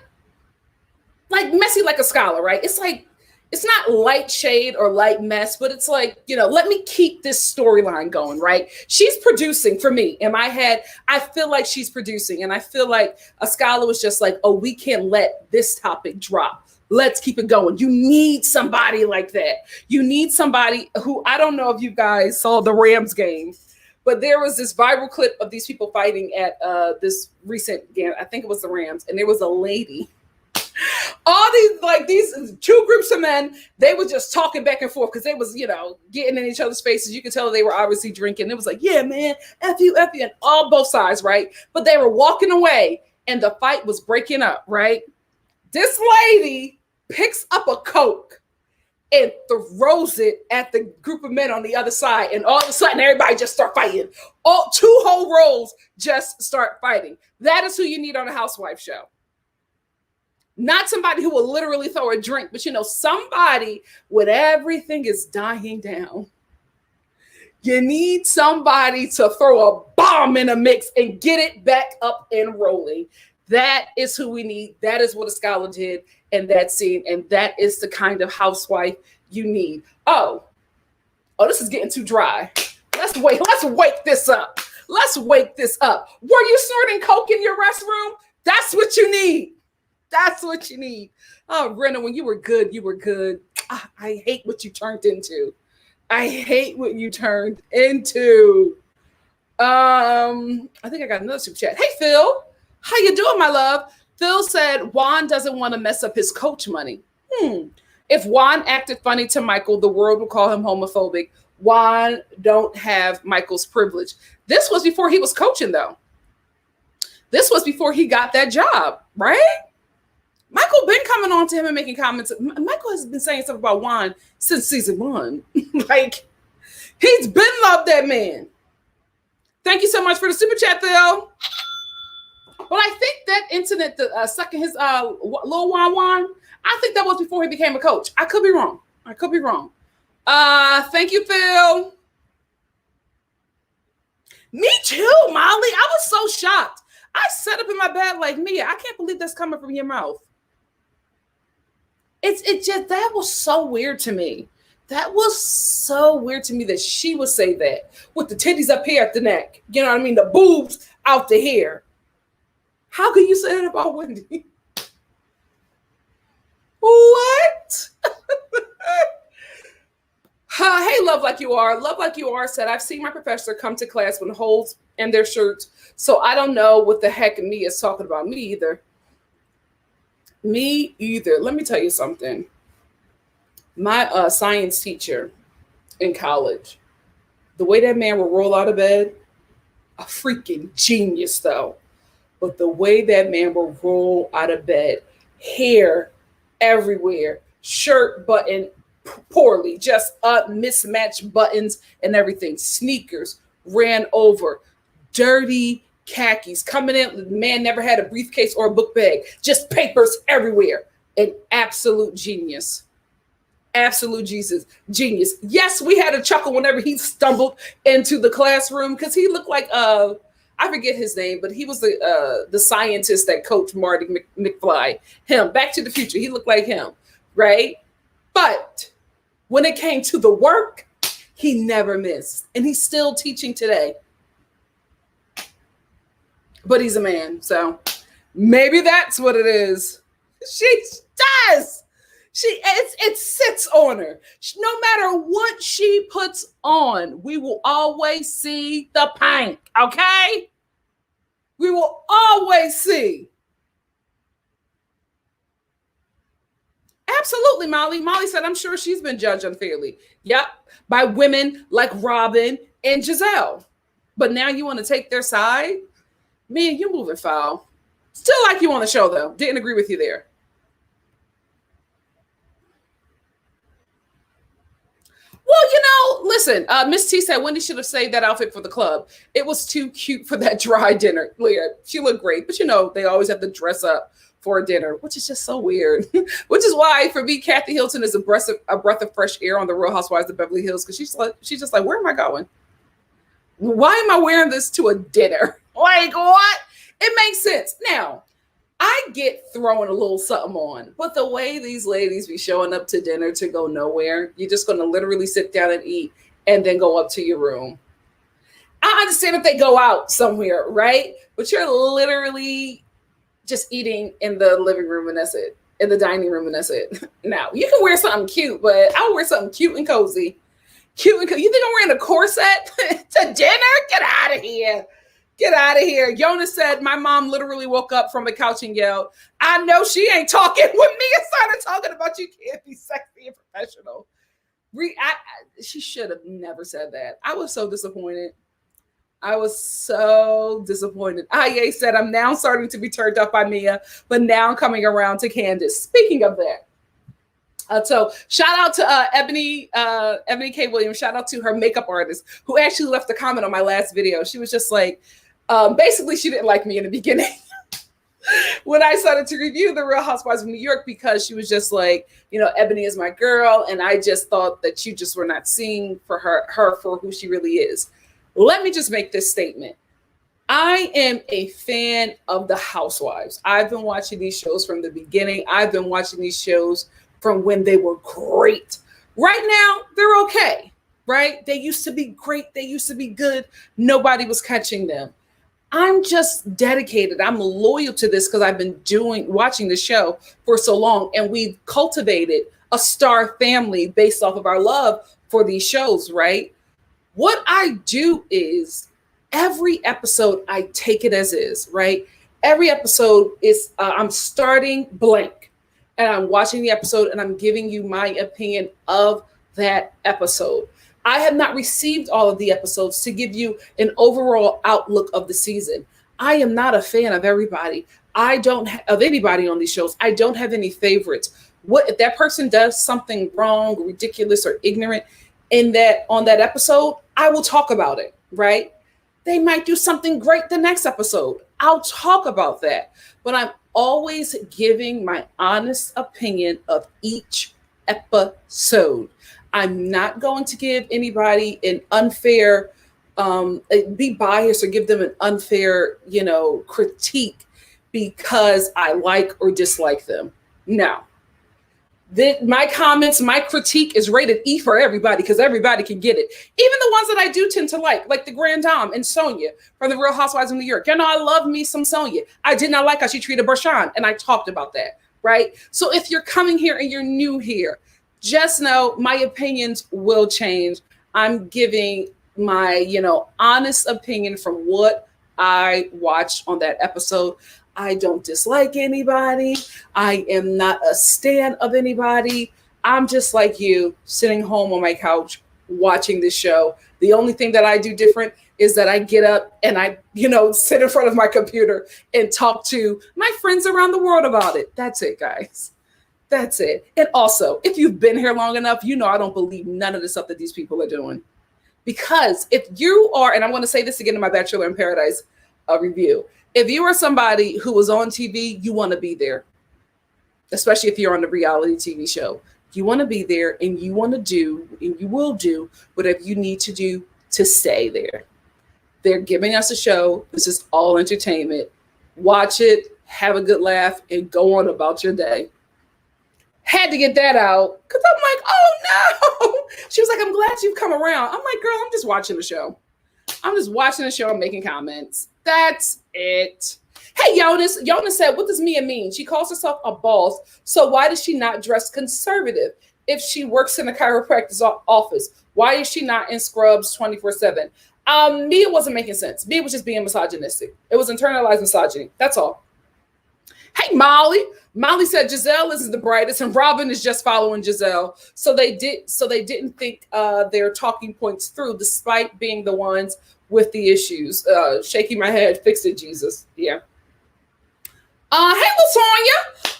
like messy like a scholar, right? It's like, it's not light shade or light mess, but it's like, let me keep this storyline going, right? She's producing for me in my head. I feel like she's producing, and I feel like a scholar was just like, oh, we can't let this topic drop. Let's keep it going. You need somebody like that. You need somebody who, I don't know if you guys saw the Rams game, but there was this viral clip of these people fighting at this recent game. I think it was the Rams, and there was a lady. All these two groups of men, they were just talking back and forth because they was, getting in each other's faces. You could tell they were obviously drinking. It was like, yeah, man, F you, and all both sides, right? But they were walking away and the fight was breaking up, right? This lady picks up a Coke and throws it at the group of men on the other side. And all of a sudden, everybody just start fighting. All two whole rows just start fighting. That is who you need on a housewife show. Not somebody who will literally throw a drink, but somebody when everything is dying down. You need somebody to throw a bomb in a mix and get it back up and rolling. That is who we need. That is what a scholar did in that scene. And that is the kind of housewife you need. Oh, this is getting too dry. Let's wake this up. Let's wake this up. Were you snorting coke in your restroom? That's what you need. That's what you need. Oh, Brenna, when you were good, you were good. I hate what you turned into. I hate what you turned into. I think I got another super chat. Hey, Phil. How you doing, my love? Phil said Juan doesn't want to mess up his coach money. If Juan acted funny to Michael, the world would call him homophobic. Juan don't have Michael's privilege. This was before he was coaching, though. This was before he got that job, right? Michael been coming on to him and making comments. Michael has been saying stuff about Juan since season 1. Like, he's been loved, that man. Thank you so much for the super chat, Phil. But I think that incident, sucking his little wine, I think that was before he became a coach. I could be wrong. Thank you, Phil. Me too, Molly. I was so shocked. I sat up in my bed like, Mia, I can't believe that's coming from your mouth. It just, that was so weird to me. That was so weird to me that she would say that with the titties up here at the neck. You know what I mean? The boobs out the hair. How can you say that about Wendy? What? Hey, Love Like You Are. Love Like You Are said, I've seen my professor come to class with holes in their shirts, so I don't know what the heck me is talking about. Me either. Let me tell you something. My science teacher in college, the way that man would roll out of bed, a freaking genius though. But the way that man will roll out of bed, hair everywhere, shirt button poorly, just mismatched buttons and everything, sneakers ran over, dirty khakis coming in. The man never had a briefcase or a book bag, just papers everywhere. An absolute genius. Absolute genius. Yes, we had a chuckle whenever he stumbled into the classroom because he looked like I forget his name, but he was the scientist that coached Marty McFly. Him, Back to the Future. He looked like him, right? But when it came to the work, he never missed, and he's still teaching today. But he's a man, so maybe that's what it is. She does. It sits on her. No matter what she puts on, we will always see the pink, okay? We will always see. Absolutely, Molly. Molly said, I'm sure she's been judged unfairly. Yep, by women like Robin and Giselle. But now you want to take their side? Man, you're moving foul. Still like you on the show, though. Didn't agree with you there. Well, listen, Miss T said Wendy should have saved that outfit for the club. It was too cute for that dry dinner. Leah, she looked great, but they always have to dress up for a dinner, which is just so weird. Which is why, for me, Kathy Hilton is a breath of fresh air on the Real Housewives of Beverly Hills, because she's just like, where am I going? Why am I wearing this to a dinner? Like, what? It makes sense. Now, I get throwing a little something on, but the way these ladies be showing up to dinner to go nowhere, you're just going to literally sit down and eat and then go up to your room. I understand if they go out somewhere, right? But you're literally just eating in the living room and that's it. In the dining room and that's it. Now, you can wear something cute, but I'll wear something cute and cozy. You think I'm wearing a corset to dinner? Get out of here. Get out of here. Yona said, my mom literally woke up from the couch and yelled, I know she ain't talking with me and started talking about you can't be sexy and professional. She should have never said that. I was so disappointed. Aye said, I'm now starting to be turned up by Mia, but now I'm coming around to Candace. Speaking of that, so shout out to Ebony K. Williams. Shout out to her makeup artist who actually left a comment on my last video. She was just like, basically she didn't like me in the beginning when I started to review the Real Housewives of New York, because she was just like, Ebony is my girl. And I just thought that you just were not seeing for her for who she really is. Let me just make this statement. I am a fan of the Housewives. I've been watching these shows from the beginning. I've been watching these shows from when they were great. Right now, they're okay, right? They used to be great. They used to be good. Nobody was catching them. I'm just dedicated. I'm loyal to this because I've been watching the show for so long, and we've cultivated a star family based off of our love for these shows, right? What I do is every episode, I take it as is, right? Every episode is, I'm starting blank. And I'm watching the episode and I'm giving you my opinion of that episode. I have not received all of the episodes to give you an overall outlook of the season. I am not a fan of everybody. I don't of anybody on these shows. I don't have any favorites. What if that person does something wrong, ridiculous, or ignorant on that episode? I will talk about it, right? They might do something great the next episode. I'll talk about that. But I'm always giving my honest opinion of each episode. I'm not going to give anybody an unfair, be biased or give them an unfair, critique because I like or dislike them. No. My comments, my critique is rated E for everybody because everybody can get it. Even the ones that I do tend to like the Grand Dame and Sonia from the Real Housewives of New York. I love me some Sonia. I did not like how she treated Bershan, and I talked about that, right? So if you're coming here and you're new here, just know my opinions will change. I'm giving my, honest opinion from what I watched on that episode. I don't dislike anybody. I am not a stan of anybody. I'm just like you, sitting home on my couch, watching this show. The only thing that I do different is that I get up and I, sit in front of my computer and talk to my friends around the world about it. That's it, guys. That's it. And also, if you've been here long enough, I don't believe none of the stuff that these people are doing. Because if you are, and I'm going to say this again in my Bachelor in Paradise review, if you are somebody who was on TV, you want to be there, especially if you're on the reality TV show. You want to be there and you want to do, and you will do whatever you need to do to stay there. They're giving us a show. This is all entertainment. Watch it, have a good laugh, and go on about your day. Had to get that out because I'm like, oh no. She was like, I'm glad you've come around. I'm like, girl, I'm just watching the show. I'm just watching the show and making comments. That's it. Hey, Jonas. Jonas said, what does Mia mean? She calls herself a boss. So why does she not dress conservative? If she works in a chiropractor's office, why is she not in scrubs 24/7? Mia wasn't making sense. Mia was just being misogynistic. It was internalized misogyny. That's all. Hey, Molly. Molly said Giselle is the brightest and Robin is just following Giselle. So they didn't think their talking points through, despite being the ones with the issues. Shaking my head, fix it, Jesus. Yeah. Hey,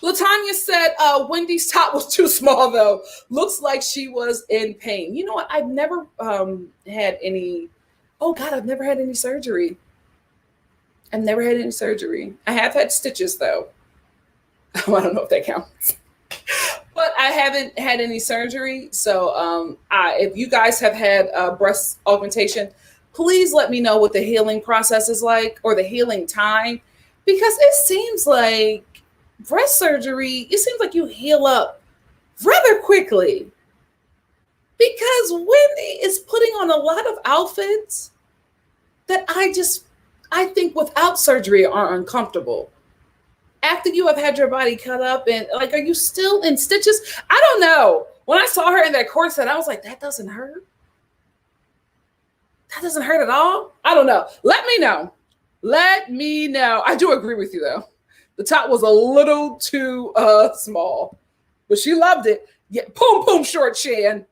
LaTanya said Wendy's top was too small, though. Looks like she was in pain. You know what? I've never had any. Oh, God, I've never had any surgery. I've never had any surgery. I have had stitches, though. I don't know if that counts. But I haven't had any surgery. So if you guys have had breast augmentation, please let me know what the healing process is like or the healing time. Because it seems like breast surgery, it seems like you heal up rather quickly. Because Wendy is putting on a lot of outfits that I think without surgery are uncomfortable. After you have had your body cut up and are you still in stitches? I don't know. When I saw her in that corset, I was like, that doesn't hurt. That doesn't hurt at all. I don't know. Let me know. Let me know. I do agree with you though. The top was a little too small, but she loved it. Yeah, poom poom short, Shan.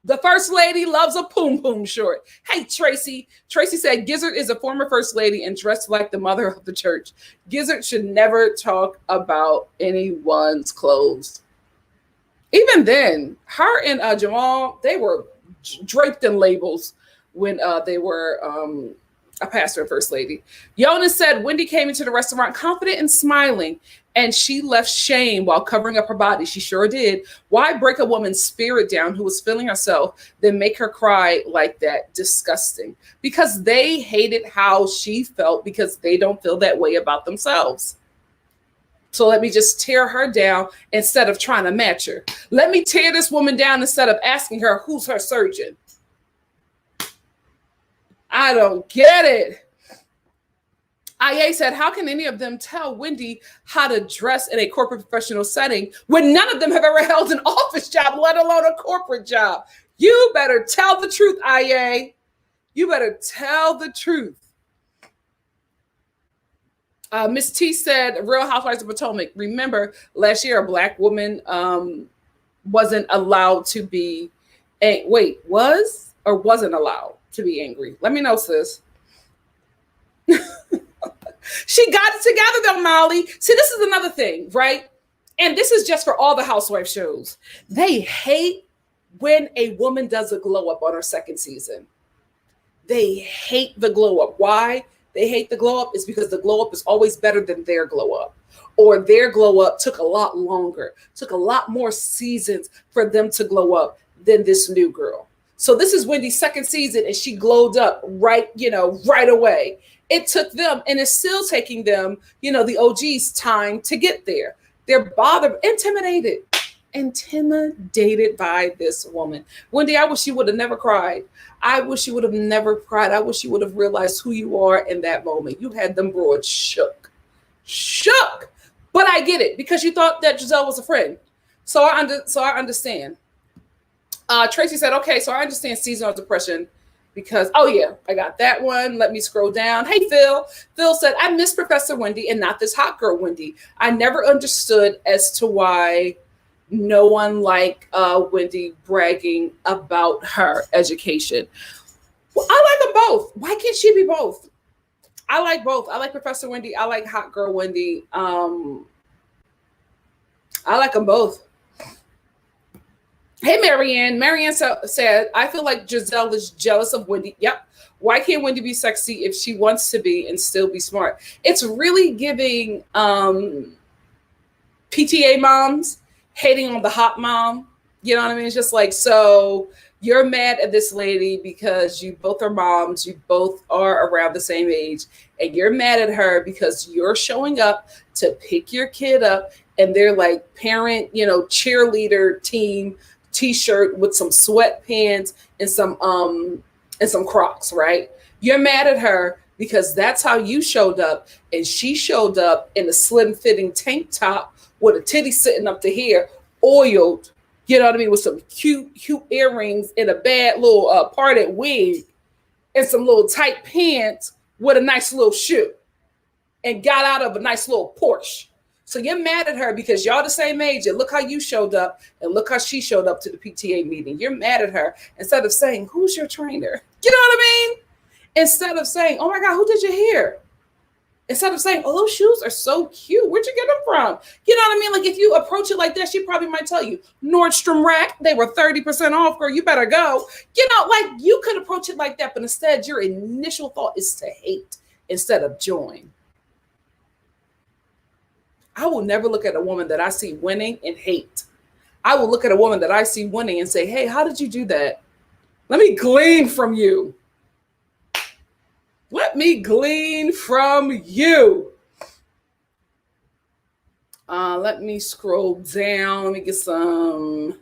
The first lady loves a poom poom short. Hey, Tracy. Tracy said Gizzard is a former first lady and dressed like the mother of the church. Gizzard should never talk about anyone's clothes. Even then, her and Jamal, they were draped in labels when they were a pastor and first lady. Jonas said Wendy came into the restaurant confident and smiling, and she left shame while covering up her body. She sure did. Why break a woman's spirit down who was feeling herself, then make her cry like that? Disgusting. Because they hated how she felt because they don't feel that way about themselves. So let me just tear her down instead of trying to match her. Let me tear this woman down instead of asking her who's her surgeon. I don't get it. IA said, how can any of them tell Wendy how to dress in a corporate professional setting when none of them have ever held an office job, let alone a corporate job? You better tell the truth, IA. You better tell the truth. Miss T said, Real Housewives of Potomac. Remember, last year a Black woman wasn't allowed to be, was or wasn't allowed to be angry? Let me know, sis. She got it together though, Molly. See, this is another thing, right? And this is just for all the housewife shows. They hate when a woman does a glow up on her second season. They hate the glow up. Why? they hate the glow up is because the glow up is always better than their glow up. Or their glow up took a lot longer, took a lot more seasons for them to glow up than this new girl. So this is Wendy's second season and she glowed up right, right away. It took them and it's still taking them, the OG's time to get there. They're bothered, intimidated by this woman. Wendy, I wish you would have never cried. I wish you would have never cried. I wish you would have realized who you are in that moment. You had them broads shook. But I get it because you thought that Giselle was a friend. So I understand. Tracy said, okay, so I understand seasonal depression because, oh yeah, I got that one. Let me scroll down. Hey, Phil. Phil said, I miss Professor Wendy and not this hot girl Wendy. I never understood as to why no one liked Wendy bragging about her education. Well, I like them both. Why can't she be both? I like both. I like Professor Wendy. I like hot girl Wendy. I like them both. Hey, Marianne. Marianne said, I feel like Giselle is jealous of Wendy. Yep. Why can't Wendy be sexy if she wants to be and still be smart? It's really giving PTA moms hating on the hot mom. You know what I mean? It's just like, so you're mad at this lady because you both are moms. You both are around the same age. And you're mad at her because you're showing up to pick your kid up. And they're like parent, cheerleader team t-shirt with some sweatpants and some Crocs, right? You're mad at her because that's how you showed up. And she showed up in a slim fitting tank top with a titty sitting up to here, oiled, you know what I mean, with some cute earrings and a bad little parted wig and some little tight pants with a nice little shoe and got out of a nice little Porsche. So you're mad at her because y'all the same age and look how you showed up and look how she showed up to the PTA meeting. You're mad at her instead of saying, who's your trainer? You know what I mean? Instead of saying, oh my God, who did your hair? Instead of saying, oh, those shoes are so cute. Where'd you get them from? You know what I mean? Like if you approach it like that, she probably might tell you, Nordstrom Rack, they were 30% off, girl. You better go. Like you could approach it like that, but instead your initial thought is to hate instead of join. I will never look at a woman that I see winning and hate. I will look at a woman that I see winning and say, hey, how did you do that? Let me glean from you. Let me glean from you. Let me scroll down. Let me get some.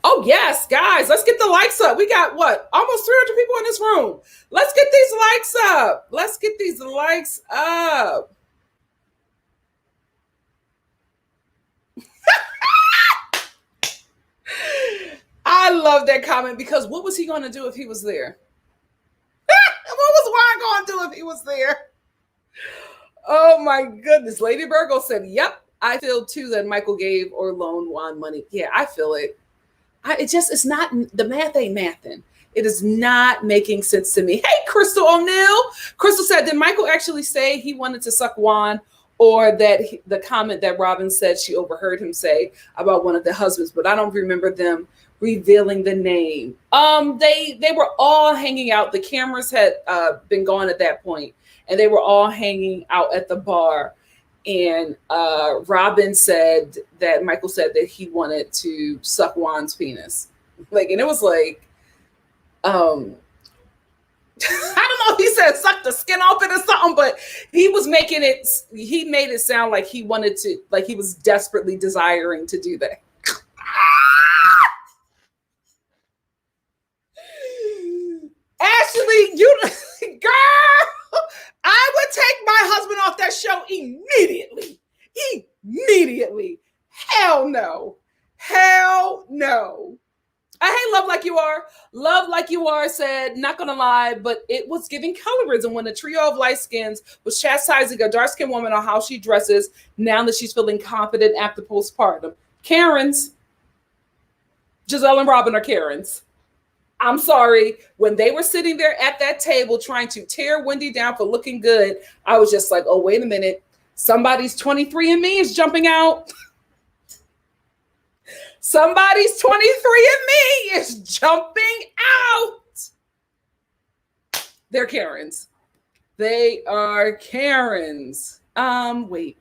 Oh, yes, guys, let's get the likes up. We got what? Almost 300 people in this room. Let's get these likes up. Let's get these likes up. I love that comment because what was he going to do if he was there? What was Juan going to do if he was there? Oh my goodness. Lady Virgo said, yep, I feel too that Michael gave or loaned Juan money. Yeah, I feel it. It's not, the math ain't mathing. It is not making sense to me. Hey, Crystal O'Neill. Crystal said, did Michael actually say he wanted to suck Juan, or that the comment that Robin said she overheard him say about one of the husbands, but I don't remember them revealing the name. They were all hanging out. The cameras had been gone at that point, and they were all hanging out at the bar. And Robin said that Michael said that he wanted to suck Juan's penis. And it was like, I don't know if he said suck the skin off it or something, but he made it sound like he wanted to, like he was desperately desiring to do that. Ashley, girl, I would take my husband off that show immediately. Hell no. Hey, Love Like You Are. Love Like You Are said, not gonna lie, but it was giving colorism when a trio of light skins was chastising a dark skinned woman on how she dresses now that she's feeling confident after postpartum. Karens. Giselle and Robin are Karens. I'm sorry. When they were sitting there at that table trying to tear Wendy down for looking good, I was just like, oh, wait a minute. Somebody's 23andMe is jumping out. Somebody's 23andMe is jumping out. They're Karens. They are Karens. Wait.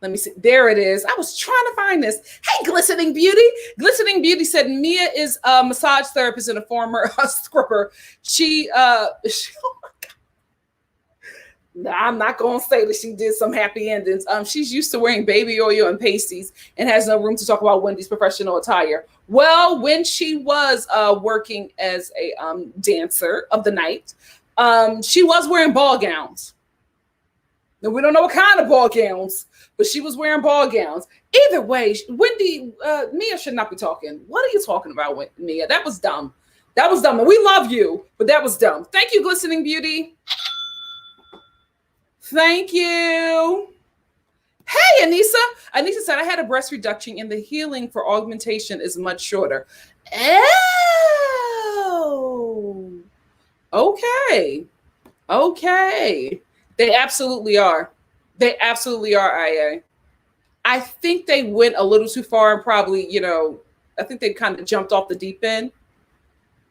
Let me see. There it is. I was trying to find this. Hey, Glistening Beauty. Glistening Beauty said Mia is a massage therapist and a former scrubber. I'm not going to say that she did some happy endings. She's used to wearing baby oil and pasties and has no room to talk about Wendy's professional attire. Well, when she was working as a dancer of the night, she was wearing ball gowns. Now, we don't know what kind of ball gowns, but she was wearing ball gowns. Either way, Wendy, Mia should not be talking. What are you talking about, Mia? That was dumb. That was dumb. And we love you, but that was dumb. Thank you, Glistening Beauty. Thank you. Hey, Anissa. Anissa said, I had a breast reduction and the healing for augmentation is much shorter. Oh. Okay. Okay. They absolutely are. They absolutely are, IA. I think they went a little too far and probably, I think they kind of jumped off the deep end.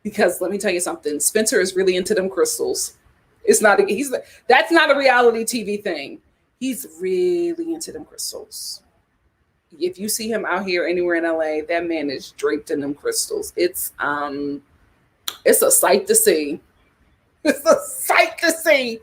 Because let me tell you something, Spencer is really into them crystals. That's not a reality TV thing. He's really into them crystals. If you see him out here anywhere in LA, that man is draped in them crystals. It's a sight to see. It's a sight to see.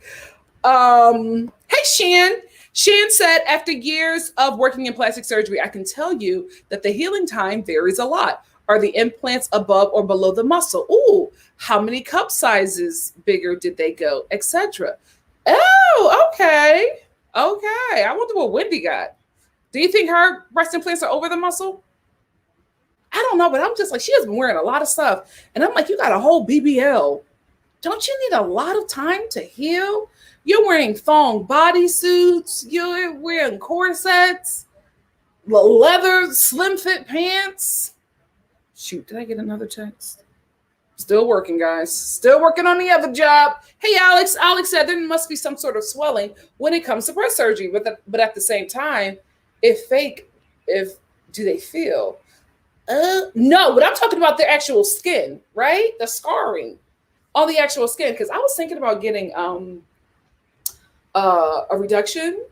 Hey, Shan. Shan said, after years of working in plastic surgery, I can tell you that the healing time varies a lot. Are the implants above or below the muscle? Ooh, how many cup sizes bigger did they go, etc.? Oh, okay. Okay. I wonder what Wendy got. Do you think her breast implants are over the muscle? I don't know, but I'm just like, she has been wearing a lot of stuff. And I'm like, you got a whole BBL. Don't you need a lot of time to heal? You're wearing thong bodysuits. You're wearing corsets, leather, slim fit pants. Shoot, did I get another text? Still working, guys. Still working on the other job. Hey, Alex. Alex said there must be some sort of swelling when it comes to breast surgery. But at the same time, do they feel? No, but I'm talking about the actual skin, right? The scarring on the actual skin. Because I was thinking about getting a reduction.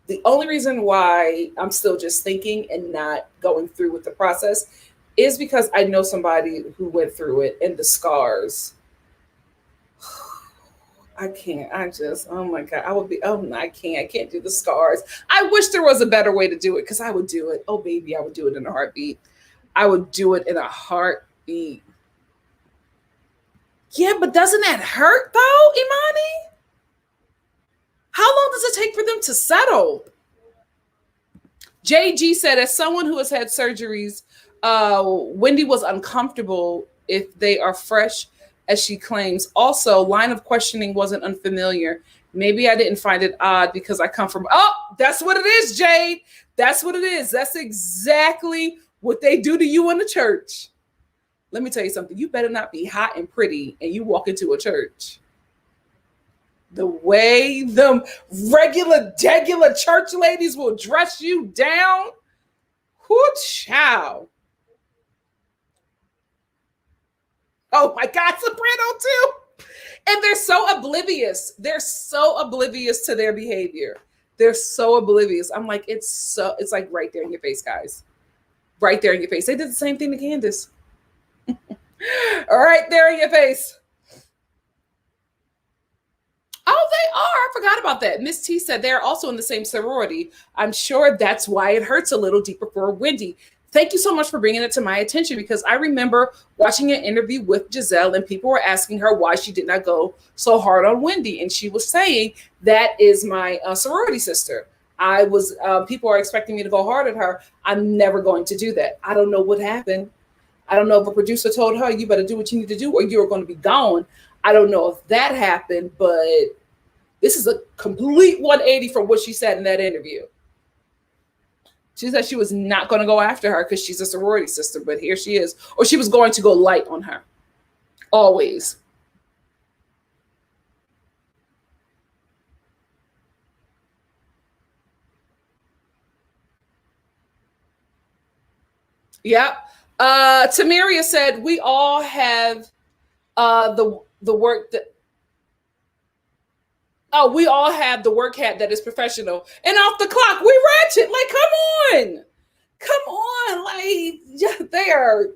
The only reason why I'm still just thinking and not going through with the process is because I know somebody who went through it and the scars. I can't. Oh my God. I can't do the scars. I wish there was a better way to do it because I would do it. Oh, baby, I would do it in a heartbeat. I would do it in a heartbeat. Yeah, but doesn't that hurt though, Imani? How long does it take for them to settle? JG said, as someone who has had surgeries, Wendy was uncomfortable if they are fresh, as she claims. Also, line of questioning wasn't unfamiliar. Maybe I didn't find it odd because I come from, that's what it is, Jade. That's what it is. That's exactly what they do to you in the church. Let me tell you something. You better not be hot and pretty and you walk into a church. The way the regular church ladies will dress you down. Whoo, child. Oh my God, Soprano too. And they're so oblivious. They're so oblivious to their behavior. They're so oblivious. I'm like, it's like right there in your face, guys. Right there in your face. They did the same thing to Candace. Right there in your face. Oh, they are. I forgot about that. Miss T said they're also in the same sorority. I'm sure that's why it hurts a little deeper for Wendy. Thank you so much for bringing it to my attention because I remember watching an interview with Giselle and people were asking her why she did not go so hard on Wendy. And she was saying, that is my sorority sister. People are expecting me to go hard at her. I'm never going to do that. I don't know what happened. I don't know if a producer told her, you better do what you need to do or you're going to be gone. I don't know if that happened, but this is a complete 180 from what she said in that interview. She said she was not going to go after her because she's a sorority sister, but here she is. Or she was going to go light on her. Always. Yep. Tamaria said, we all have the work that Oh, we all have the work hat that is professional. And off the clock, we ratchet. Like, come on. Come on. Like, yeah, they are.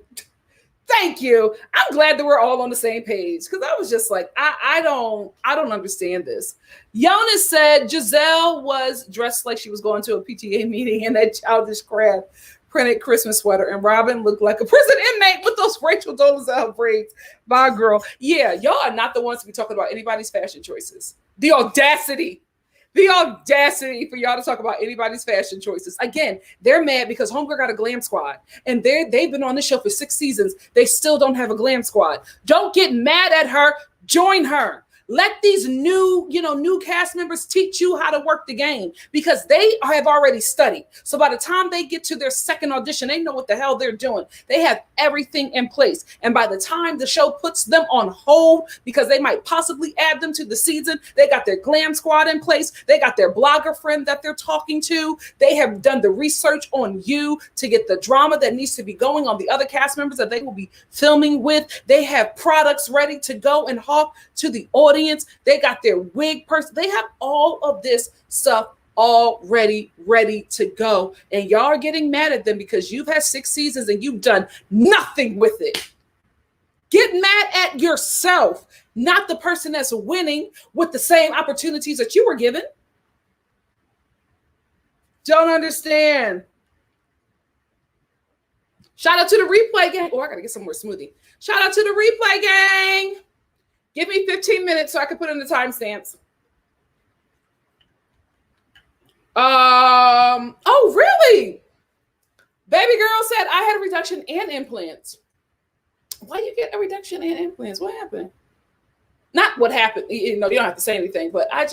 Thank you. I'm glad that we're all on the same page because I was just like, I don't understand this. Jonas said Giselle was dressed like she was going to a PTA meeting in that childish crab printed Christmas sweater, and Robin looked like a prison inmate with those Rachel Dolezal braids. My girl, yeah, y'all are not the ones to be talking about anybody's fashion choices. The audacity. The audacity for y'all to talk about anybody's fashion choices. Again, they're mad because Homegirl got a glam squad. And they've been on this show for 6 seasons. They still don't have a glam squad. Don't get mad at her. Join her. Let these new cast members teach you how to work the game because they have already studied. So by the time they get to their second audition, they know what the hell they're doing. They have everything in place. And by the time the show puts them on hold because they might possibly add them to the season, they got their glam squad in place. They got their blogger friend that they're talking to. They have done the research on you to get the drama that needs to be going on the other cast members that they will be filming with. They have products ready to go and hawk to the audience. They got their wig person. They have all of this stuff already ready to go. And y'all are getting mad at them because you've had 6 seasons and you've done nothing with it. Get mad at yourself, not the person that's winning with the same opportunities that you were given. Don't understand. Shout out to the replay gang. Oh, I got to get some more smoothie. Shout out to the replay gang. Give me 15 minutes so I can put in the timestamps. Oh, really? Baby girl said I had a reduction and implants. Why you get a reduction and implants? What happened? Not what happened. You don't have to say anything, but I've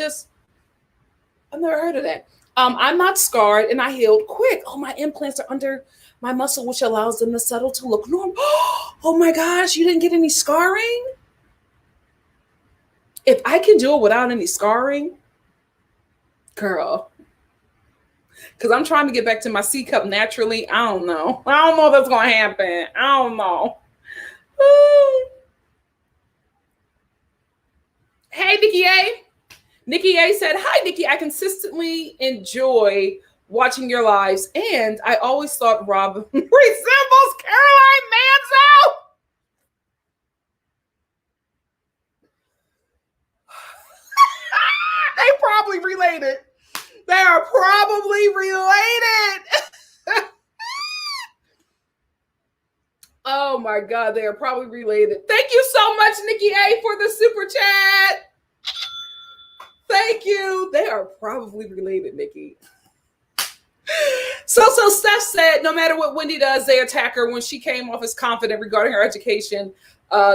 never heard of that. I'm not scarred and I healed quick. Oh, my implants are under my muscle, which allows them to settle to look normal. Oh my gosh, you didn't get any scarring? If I can do it without any scarring, girl, because I'm trying to get back to my C cup naturally. I don't know if that's going to happen. I don't know. Hey, Nikki A. Nikki A said, hi, Nikki. I consistently enjoy watching your lives, and I always thought Rob resembles Caroline Manzo. They probably related. They are probably related. Oh my God, they are probably related. Thank you so much, Nikki A, for the super chat. Thank you. They are probably related, Nikki. So Steph said, no matter what Wendy does, they attack her. When she came off as confident regarding her education,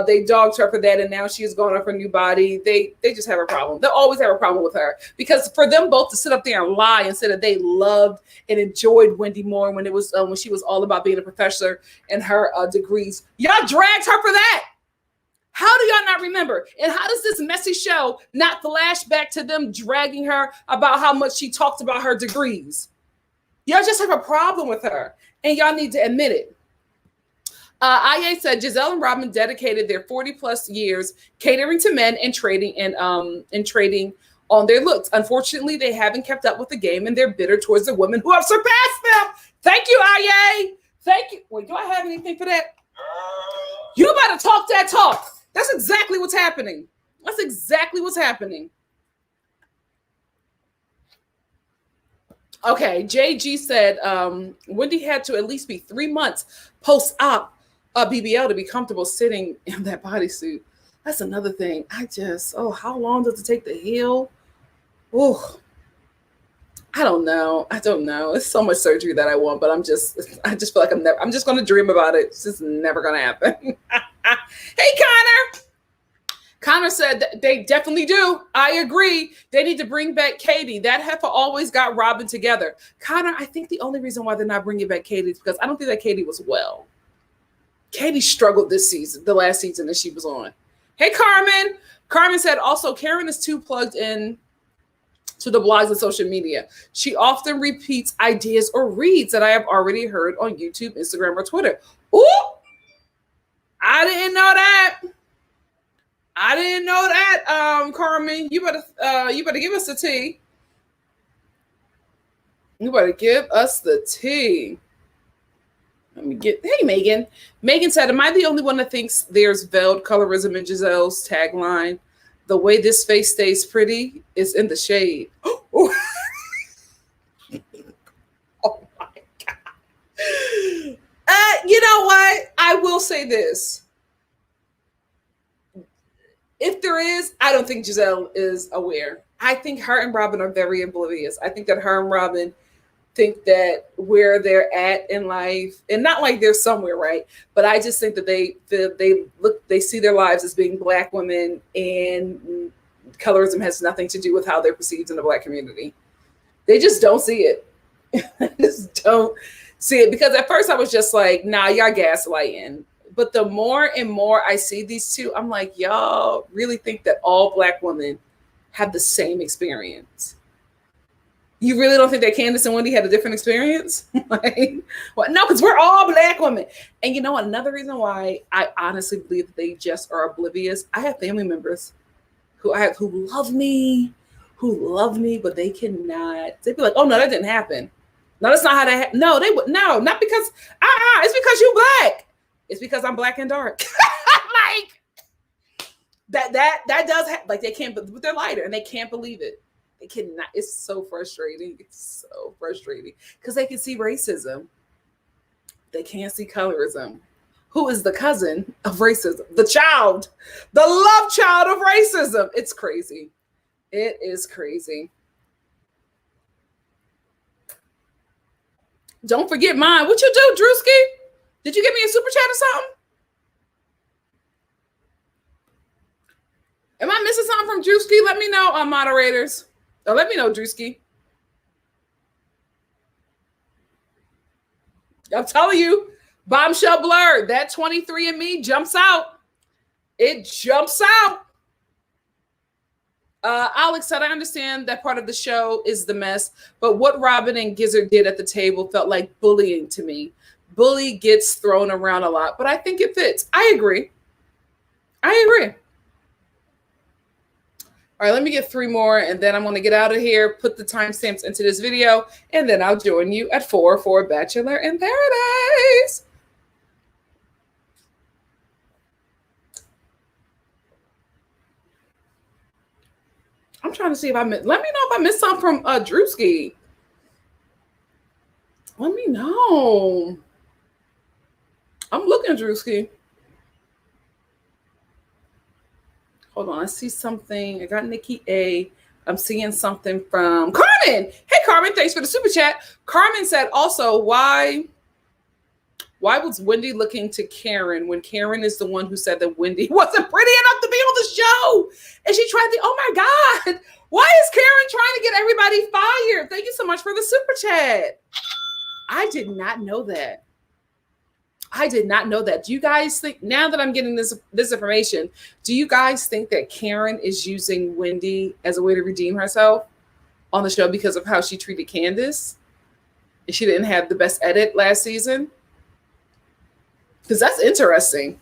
they dogged her for that, and now she has gone off her new body. They just have a problem. They'll always have a problem with her because for them both to sit up there and lie and say that they loved and enjoyed Wendy more when it was when she was all about being a professor and her degrees, y'all dragged her for that. How do y'all not remember? And how does this messy show not flash back to them dragging her about how much she talked about her degrees? Y'all just have a problem with her, and y'all need to admit it. Aya said Giselle and Robin dedicated their 40 plus years catering to men and trading on their looks. Unfortunately, they haven't kept up with the game and they're bitter towards the women who have surpassed them. Thank you, Aya. Thank you. Wait, do I have anything for that? You better talk that talk. That's exactly what's happening. That's exactly what's happening. Okay, JG said Wendy had to at least be 3 months post-op BBL to be comfortable sitting in that bodysuit. That's another thing. How long does it take to heal? Oh, I don't know. It's so much surgery that I want, but I just feel like I'm just going to dream about it. It's just never going to happen. Hey, Connor. Connor said they definitely do. I agree. They need to bring back Katie. That heifer always got Robin together. Connor, I think the only reason why they're not bringing back Katie is because I don't think that Katie was well. Katie struggled this season, the last season that she was on. Hey, Carmen. Carmen said also Karen is too plugged in to the blogs and social media. She often repeats ideas or reads that I have already heard on YouTube, Instagram, or Twitter. Ooh, I didn't know that. I didn't know that, Carmen. You better give us the tea. You better give us the tea. Let me get. Hey, Megan. Megan said, "Am I the only one that thinks there's veiled colorism in Giselle's tagline? The way this face stays pretty is in the shade." Oh, oh my god. You know what? I will say this. If there is, I don't think Giselle is aware. I think her and Robin are very oblivious. I think that her and Robin think that where they're at in life, and not like they're somewhere, right? But I just think that they see their lives as being Black women, and colorism has nothing to do with how they're perceived in the Black community. They just don't see it. Just don't see it, because at first I was just like, nah, y'all gaslighting. But the more and more I see these two, I'm like, y'all really think that all Black women have the same experience? You really don't think that Candace and Wendy had a different experience? Like, well, no, because we're all Black women. And you know, another reason why I honestly believe that they just are oblivious, I have family members who love me, but they cannot. They'd be like, oh no, that didn't happen. No, that's not how that happened. No, they would. No, not because, it's because you Black. It's because I'm Black and dark. Like that does happen. Like, they can't, but they're lighter and they can't believe it. They cannot. It's so frustrating. It's so frustrating because they can see racism. They can't see colorism. Who is the cousin of racism? The child, the love child of racism. It's crazy. It is crazy. Don't forget mine. What you do, Drewski? Did you give me a super chat or something? Am I missing something from Drewski? Let me know, moderators. Or let me know, Drewski. I'm telling you, bombshell blurred. That 23andMe jumps out. It jumps out. Alex said, I understand that part of the show is the mess, but what Robin and Gizzard did at the table felt like bullying to me. Bully gets thrown around a lot, but I think it fits. I agree. All right, let me get 3 more, and then I'm going to get out of here, put the timestamps into this video, and then I'll join you at 4 for Bachelor in Paradise. I'm trying to see if let me know if I missed something from Drewski. Let me know. I'm looking, Drewski. Hold on, I see something. I got Nikki A. I'm seeing something from Carmen. Hey, Carmen, thanks for the super chat. Carmen said also, why was Wendy looking to Karen when Karen is the one who said that Wendy wasn't pretty enough to be on the show? And she tried oh my God, why is Karen trying to get everybody fired? Thank you so much for the super chat. I did not know that. Do you guys think, now that I'm getting this information, do you guys think that Karen is using Wendy as a way to redeem herself on the show because of how she treated Candace? And she didn't have the best edit last season? Because that's interesting.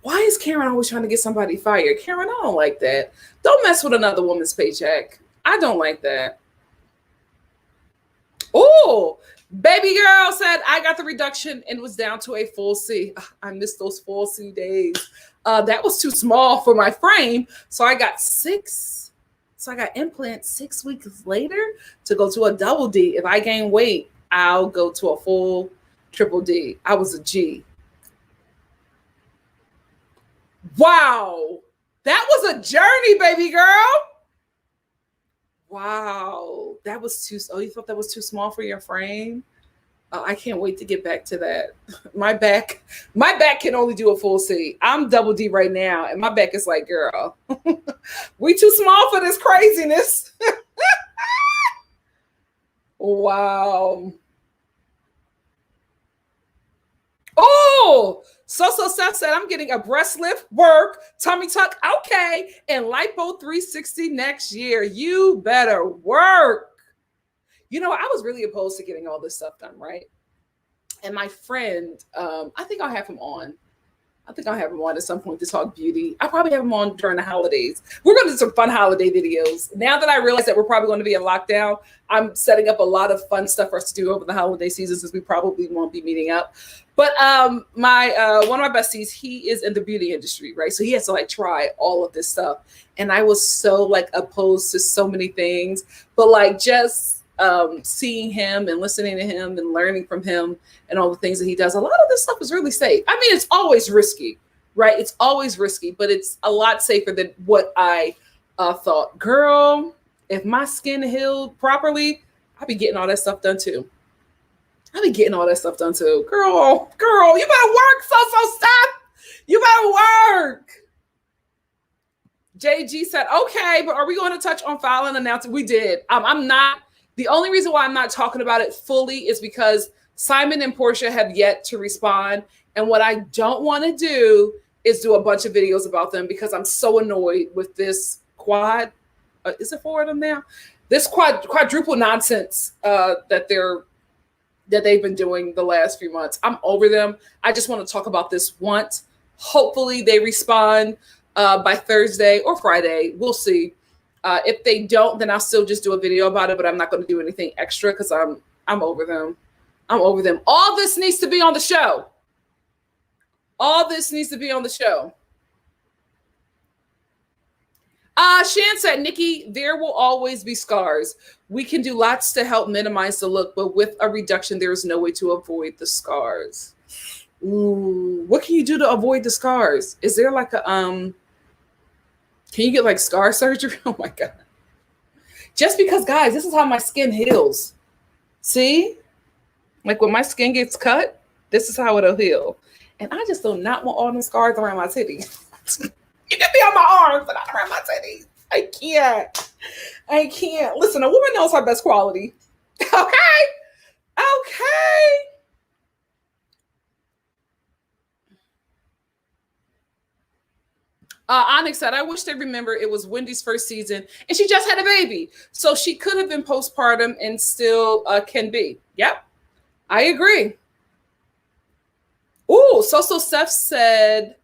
Why is Karen always trying to get somebody fired? Karen, I don't like that. Don't mess with another woman's paycheck. I don't like that. Oh, baby girl said, I got the reduction and was down to a full C. I missed those full C days. That was too small for my frame. So I got 6. So I got implants 6 weeks later to go to a double D. If I gain weight, I'll go to a full triple D. I was a G. Wow. That was a journey, baby girl. Wow. That was too, you thought that was too small for your frame? I can't wait to get back to that. My back can only do a full C. I'm double D right now, and my back is like, girl, we too small for this craziness. Wow. Oh, So Seth said, I'm getting a breast lift, work, tummy tuck, okay, and lipo 360 next year. You better work. You know, I was really opposed to getting all this stuff done, right? And my friend, I think I'll have him on. I think I'll have him on at some point to talk beauty. I'll probably have him on during the holidays. We're going to do some fun holiday videos. Now that I realize that we're probably going to be in lockdown, I'm setting up a lot of fun stuff for us to do over the holiday season, since we probably won't be meeting up. But my one of my besties, he is in the beauty industry, right? So he has to like try all of this stuff. And I was so like opposed to so many things, but like just seeing him and listening to him and learning from him and all the things that he does, a lot of this stuff is really safe. I mean, it's always risky, right? It's always risky, but it's a lot safer than what I thought. Girl, if my skin healed properly, I'd be getting all that stuff done too. Girl, you better work, so stop. You better work. JG said, okay, but are we going to touch on filing announcement? We did. I'm not. The only reason why I'm not talking about it fully is because Simon and Portia have yet to respond. And what I don't want to do is do a bunch of videos about them, because I'm so annoyed with this quad. Is it 4 of them now? This quadruple nonsense that they've been doing the last few months. I'm over them. I just want to talk about this once. Hopefully they respond by Thursday or Friday. We'll see. If they don't, then I'll still just do a video about it, but I'm not going to do anything extra because I'm over them. I'm over them. All this needs to be on the show. All this needs to be on the show. Shan said, Nikki, there will always be scars. We can do lots to help minimize the look, but with a reduction, there is no way to avoid the scars. Ooh, what can you do to avoid the scars? Is there like a can you get like scar surgery? Oh my God. Just because, guys, this is how my skin heals. See? Like when my skin gets cut, this is how it'll heal. And I just do not want all them scars around my titties. You can be on my arms, but not around my titties. I can't. Listen, a woman knows her best quality. Okay. Onyx said, I wish they remember it was Wendy's first season and she just had a baby. So she could have been postpartum and still can be. Yep, I agree. Ooh, So Steph said,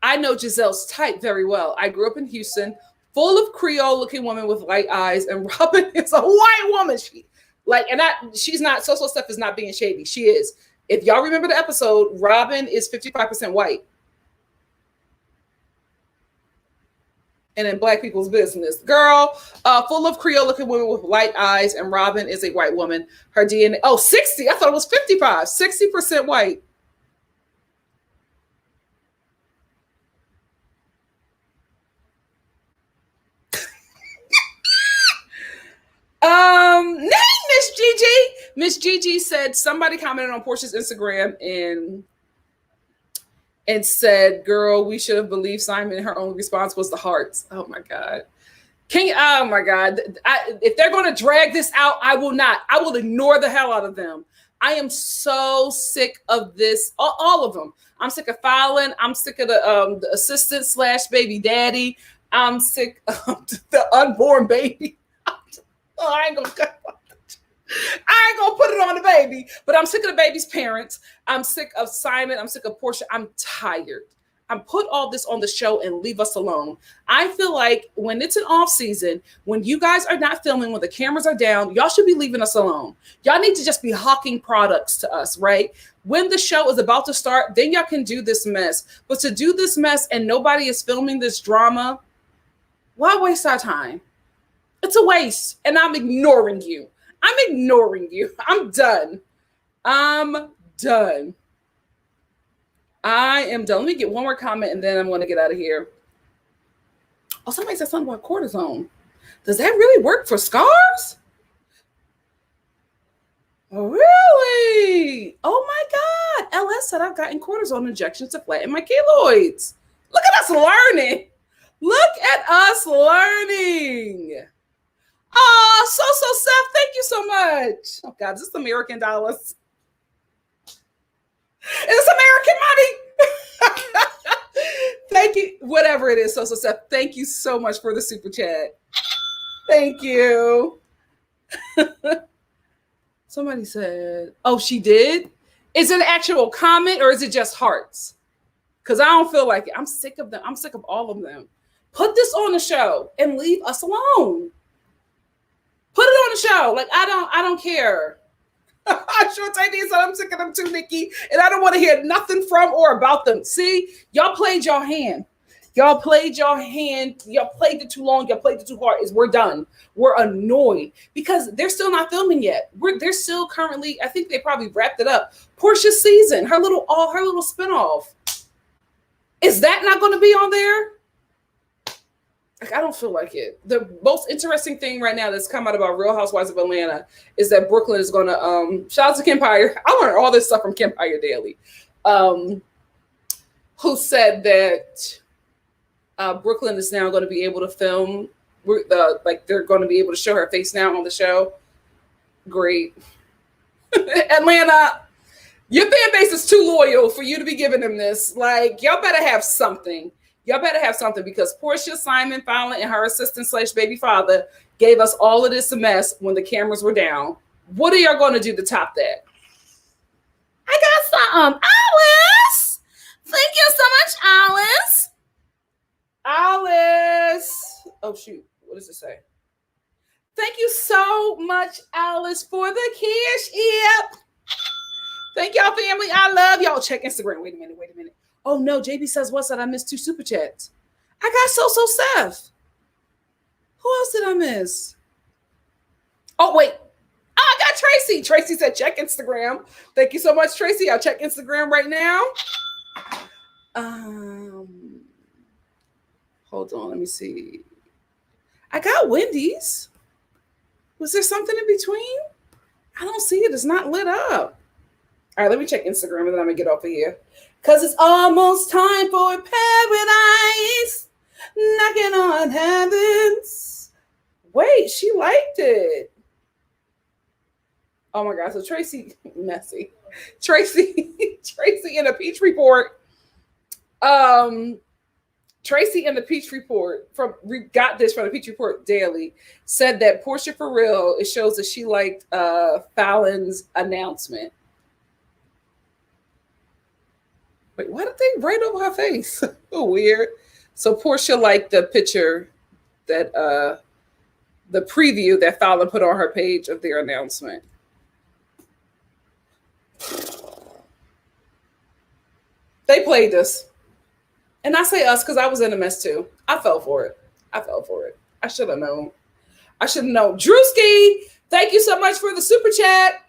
I know Giselle's type very well. I grew up in Houston, full of Creole looking women with light eyes, and Robin is a white woman. She's not, So Steph is not being shady. She is. If y'all remember the episode, Robin is 55% white. And in Black people's business. Girl, full of Creole looking women with light eyes, and Robin is a white woman. Her DNA, 60. I thought it was 55, 60% white. Miss Gigi said, somebody commented on Portia's Instagram and said, girl, we should have believed Simon. Her only response was the hearts. Oh my God. Oh my God. If they're going to drag this out, I will not. I will ignore the hell out of them. I am so sick of this. All of them. I'm sick of filing. I'm sick of the assistant / baby daddy. I'm sick of the unborn baby. I ain't gonna put it on the baby, but I'm sick of the baby's parents. I'm sick of Simon. I'm sick of Portia. I'm tired. I'm put all this on the show and leave us alone. I feel like when it's an off season, when you guys are not filming, when the cameras are down, y'all should be leaving us alone. Y'all need to just be hawking products to us, right? When the show is about to start, then y'all can do this mess. But to do this mess and nobody is filming this drama, why waste our time? It's a waste, and I'm ignoring you. I'm done. I am done. Let me get one more comment, and then I'm going to get out of here. Oh, somebody said something about cortisone. Does that really work for scars? Oh, really? Oh, my God. LS said I've gotten cortisone injections to flatten my keloids. Look at us learning. Oh, so Seth, thank you so much. Oh God, is this American dollars? Is this American money? Thank you. Whatever it is, so Seth, thank you so much for the super chat. Thank you. Somebody said, oh, she did? Is it an actual comment or is it just hearts? because I don't feel like it. I'm sick of them. I'm sick of all of them. Put this on the show and leave us alone. Put it on the show. Like, I don't care. I'm sure Tiny said I'm sick of them too, Nikki. And I don't want to hear nothing from or about them. See, y'all played your hand. Y'all played your hand. Y'all played it too long. Y'all played it too hard. We're done. We're annoyed because they're still not filming yet. They're still currently, I think they probably wrapped it up. Portia's season, her little spinoff. Is that not going to be on there? Like, I don't feel like it. The most interesting thing right now that's come out about Real Housewives of Atlanta is that Brooklyn is going to, shout out to Kempire. I learned all this stuff from Kempire Daily, who said that Brooklyn is now going to be able to film, like they're going to be able to show her face now on the show. Great. Atlanta, your fan base is too loyal for you to be giving them this. Like, y'all better have something. Y'all better have something because Portia, Simon, Fallon, and her assistant / baby father gave us all of this mess when the cameras were down. What are y'all going to do to top that? I got something. Alice! Thank you so much, Alice. Alice. Oh, shoot. What does it say? Thank you so much, Alice, for the cash app. Thank y'all, family. I love y'all. Check Instagram. Wait a minute. Oh, no. JB says, what's that? I missed 2 super chats. I got So Seth. Who else did I miss? Oh, wait. I got Tracy. Tracy said, check Instagram. Thank you so much, Tracy. I'll check Instagram right now. Hold on. Let me see. I got Wendy's. Was there something in between? I don't see it. It's not lit up. All right, let me check Instagram and then I'm going to get off of here. Because it's almost time for paradise. Knocking on heavens. Wait, she liked it. Oh my God. So Tracy, messy. Tracy in a Peach Report. Tracy in the Peach Report got this from the Peach Report Daily, said that Portia for real, it shows that she liked Fallon's announcement. Wait, why did they write over her face? Oh, weird. So Portia liked the picture that the preview that Fallon put on her page of their announcement. They played this. And I say us because I was in a mess too. I fell for it. I should have known. Drewski, thank you so much for the super chat.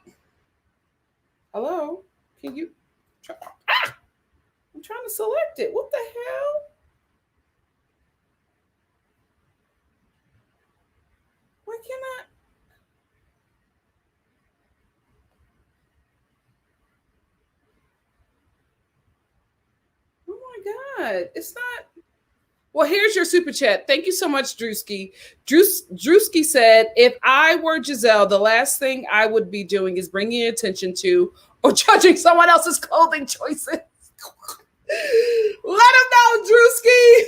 Hello? Can you? I'm trying to select it. What the hell? Why can't I? Oh my God. It's not. Well, here's your super chat. Thank you so much, Drewski. Drewski said, if I were Giselle, the last thing I would be doing is bringing attention to or judging someone else's clothing choices. Let him know, Drewski.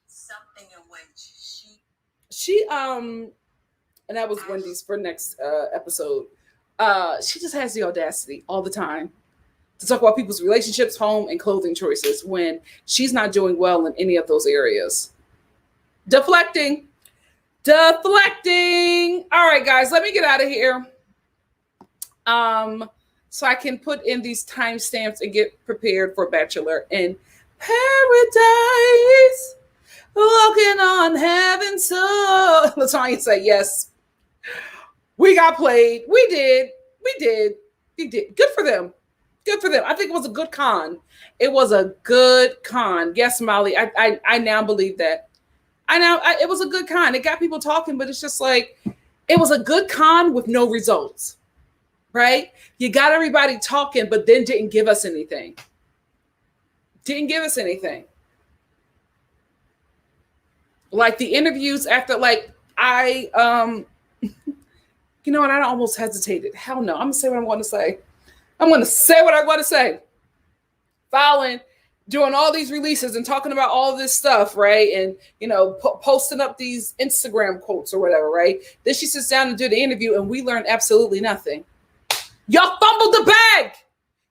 Something in which she and that was Wendy's for next episode. She just has the audacity all the time to talk about people's relationships, home, and clothing choices when she's not doing well in any of those areas. Deflecting. All right, guys, let me get out of here. So I can put in these timestamps and get prepared for Bachelor in Paradise. Walking on heaven. So Latanya said, yes, we got played. We did. Good for them. I think it was a good con. Yes, Molly. I now believe that. It was a good con. It got people talking, but it's just like, it was a good con with no results. Right? You got everybody talking, but then didn't give us anything. Like the interviews after, like, you know what? I almost hesitated. Hell no. I'm going to say what I'm going to say. Fallon doing all these releases and talking about all this stuff, right? And, posting up these Instagram quotes or whatever, right? Then she sits down and do the interview and we learn absolutely nothing. Y'all fumbled the bag.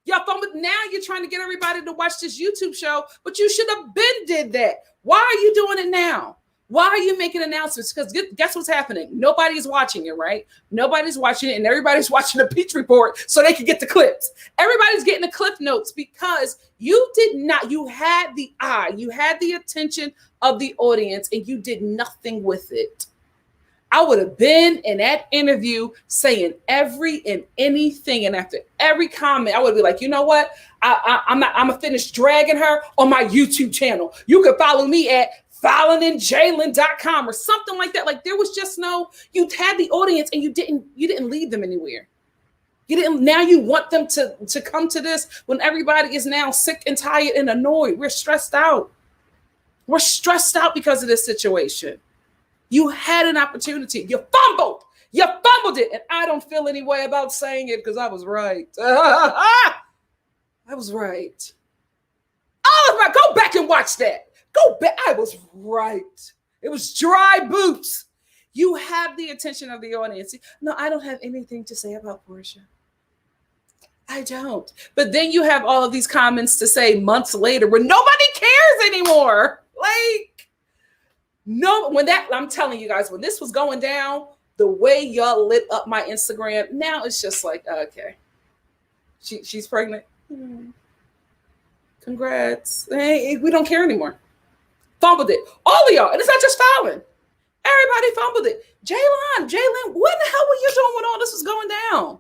Y'all fumbled. Now you're trying to get everybody to watch this YouTube show, but you should have been did that. Why are you doing it now? Why are you making announcements? Because guess what's happening? Nobody's watching it, right? Nobody's watching it, and everybody's watching the Peach Report so they can get the clips. Everybody's getting the clip notes because you did not. You had the eye. You had the attention of the audience, and you did nothing with it. I would have been in that interview saying every and anything, and after every comment, I would be like, you know what? I'm gonna finish dragging her on my YouTube channel. You can follow me at FallonandJalen.com or something like that. Like there was just no, you had the audience and you didn't lead them anywhere. You didn't, now you want them to come to this when everybody is now sick and tired and annoyed. We're stressed out. We're stressed out because of this situation. You had an opportunity. You fumbled. You fumbled it. And I don't feel any way about saying it because I was right. I was right. Oh, go back and watch that. Go back. I was right. It was dry boots. You have the attention of the audience. No, I don't have anything to say about Portia. I don't. But then you have all of these comments to say months later when nobody cares anymore. Like, no, I'm telling you guys, when this was going down, the way y'all lit up my Instagram, now it's just like, okay, she's pregnant. Congrats. Hey, we don't care anymore. Fumbled it. All of y'all. And it's not just Fallon. Everybody fumbled it. Jalen, what the hell were you doing when all this was going down?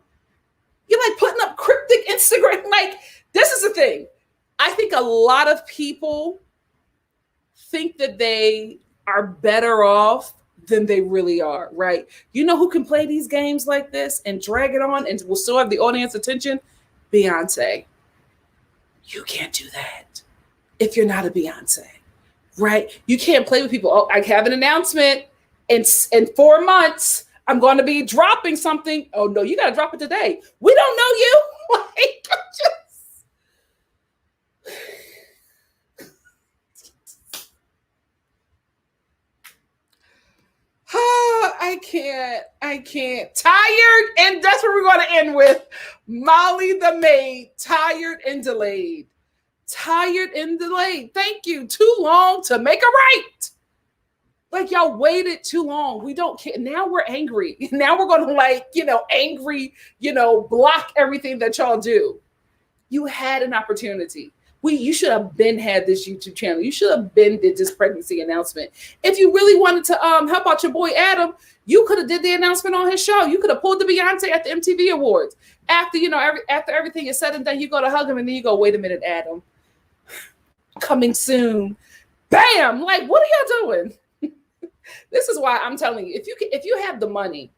You're like putting up cryptic Instagram. Like, this is the thing. I think a lot of people think that they are better off than they really are, right? You know who can play these games like this and drag it on and will still have the audience attention? Beyonce. You can't do that if you're not a Beyonce, right? You can't play with people. Oh, I have an announcement. In 4 months, I'm going to be dropping something. Oh, no, you got to drop it today. We don't know you. Like, I can't. Tired, and that's what we're going to end with. Molly the maid, tired and delayed. Tired and delayed. Thank you. Too long to make a right. Like, y'all waited too long. We don't care. Now we're angry. Now we're going to angry, block everything that y'all do. You had an opportunity. You should have had this YouTube channel. You should have did this pregnancy announcement. If you really wanted to help out your boy Adam, you could have did the announcement on his show. You could have pulled the Beyonce at the MTV Awards. After after everything is said and done, you go to hug him and then you go, wait a minute, Adam. Coming soon. Bam! Like, what are y'all doing? This is why I'm telling you, if you have the money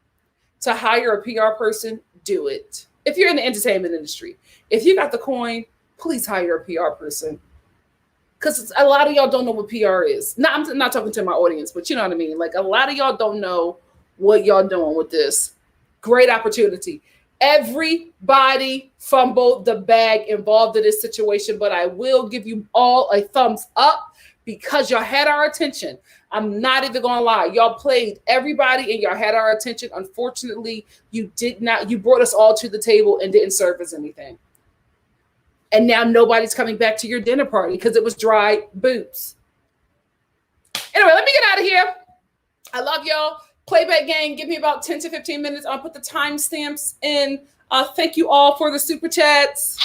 to hire a PR person, do it. If you're in the entertainment industry, if you got the coin, please hire a PR person. Because a lot of y'all don't know what PR is. No, I'm not talking to my audience, but you know what I mean? Like, a lot of y'all don't know what y'all doing with this. Great opportunity. Everybody fumbled the bag involved in this situation, but I will give you all a thumbs up because y'all had our attention. I'm not even going to lie. Y'all played everybody and y'all had our attention. Unfortunately, you did not. You brought us all to the table and didn't serve us anything. And now nobody's coming back to your dinner party because it was dry boots. Anyway, let me get out of here. I love y'all. Playback gang, give me about 10 to 15 minutes. I'll put the timestamps in. Thank you all for the super chats.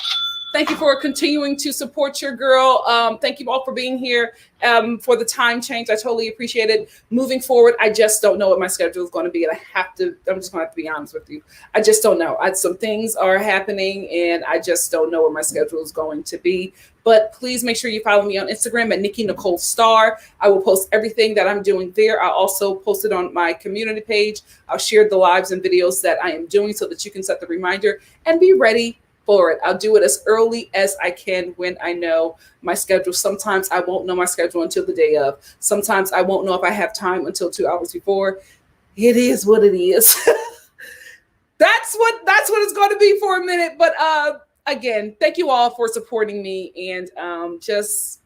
Thank you for continuing to support your girl. Thank you all for being here for the time change. I totally appreciate it. Moving forward, I just don't know what my schedule is going to be. And I'm just going to have to be honest with you. I just don't know. Some things are happening and I just don't know what my schedule is going to be. But please make sure you follow me on Instagram at NikkiNicoleStar. I will post everything that I'm doing there. I'll also post it on my community page. I'll share the lives and videos that I am doing so that you can set the reminder and be ready for it. I'll do it as early as I can when I know my schedule. Sometimes I won't know my schedule until the day of. Sometimes I won't know if I have time until 2 hours before. It is what it is. That's what it's going to be for a minute. But again, thank you all for supporting me and just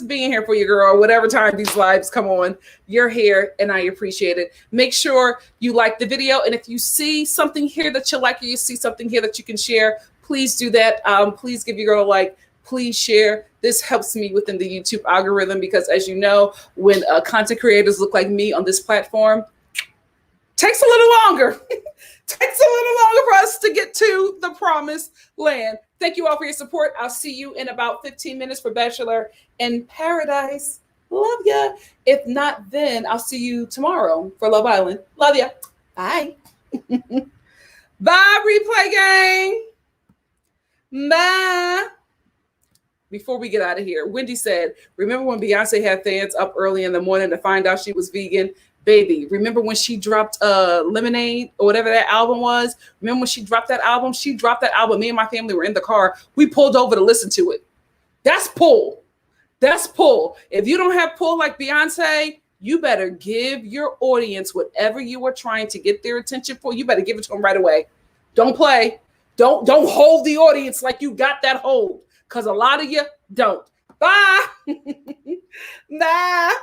being here for your girl, whatever time these lives come on. You're here and I appreciate it. Make sure you like the video. And if you see something here that you like or you see something here that you can share, please do that. Please give your girl a like. Please share. This helps me within the YouTube algorithm because, as you know, when content creators look like me on this platform, takes a little longer. Takes a little longer for us to get to the promised land. Thank you all for your support. I'll see you in about 15 minutes for Bachelor in Paradise. Love ya. If not, then I'll see you tomorrow for Love Island. Love ya. Bye. Bye, replay gang. Bye. Before we get out of here, Wendy said, remember when Beyonce had fans up early in the morning to find out she was vegan? Baby, remember when she dropped Lemonade or whatever that album was? Remember when she dropped that album? She dropped that album. Me and my family were in the car. We pulled over to listen to it. That's pull. That's pull. If you don't have pull like Beyonce, you better give your audience whatever you are trying to get their attention for. You better give it to them right away. Don't play. Don't hold the audience like you got that hold, because a lot of you don't. Bye. Bye.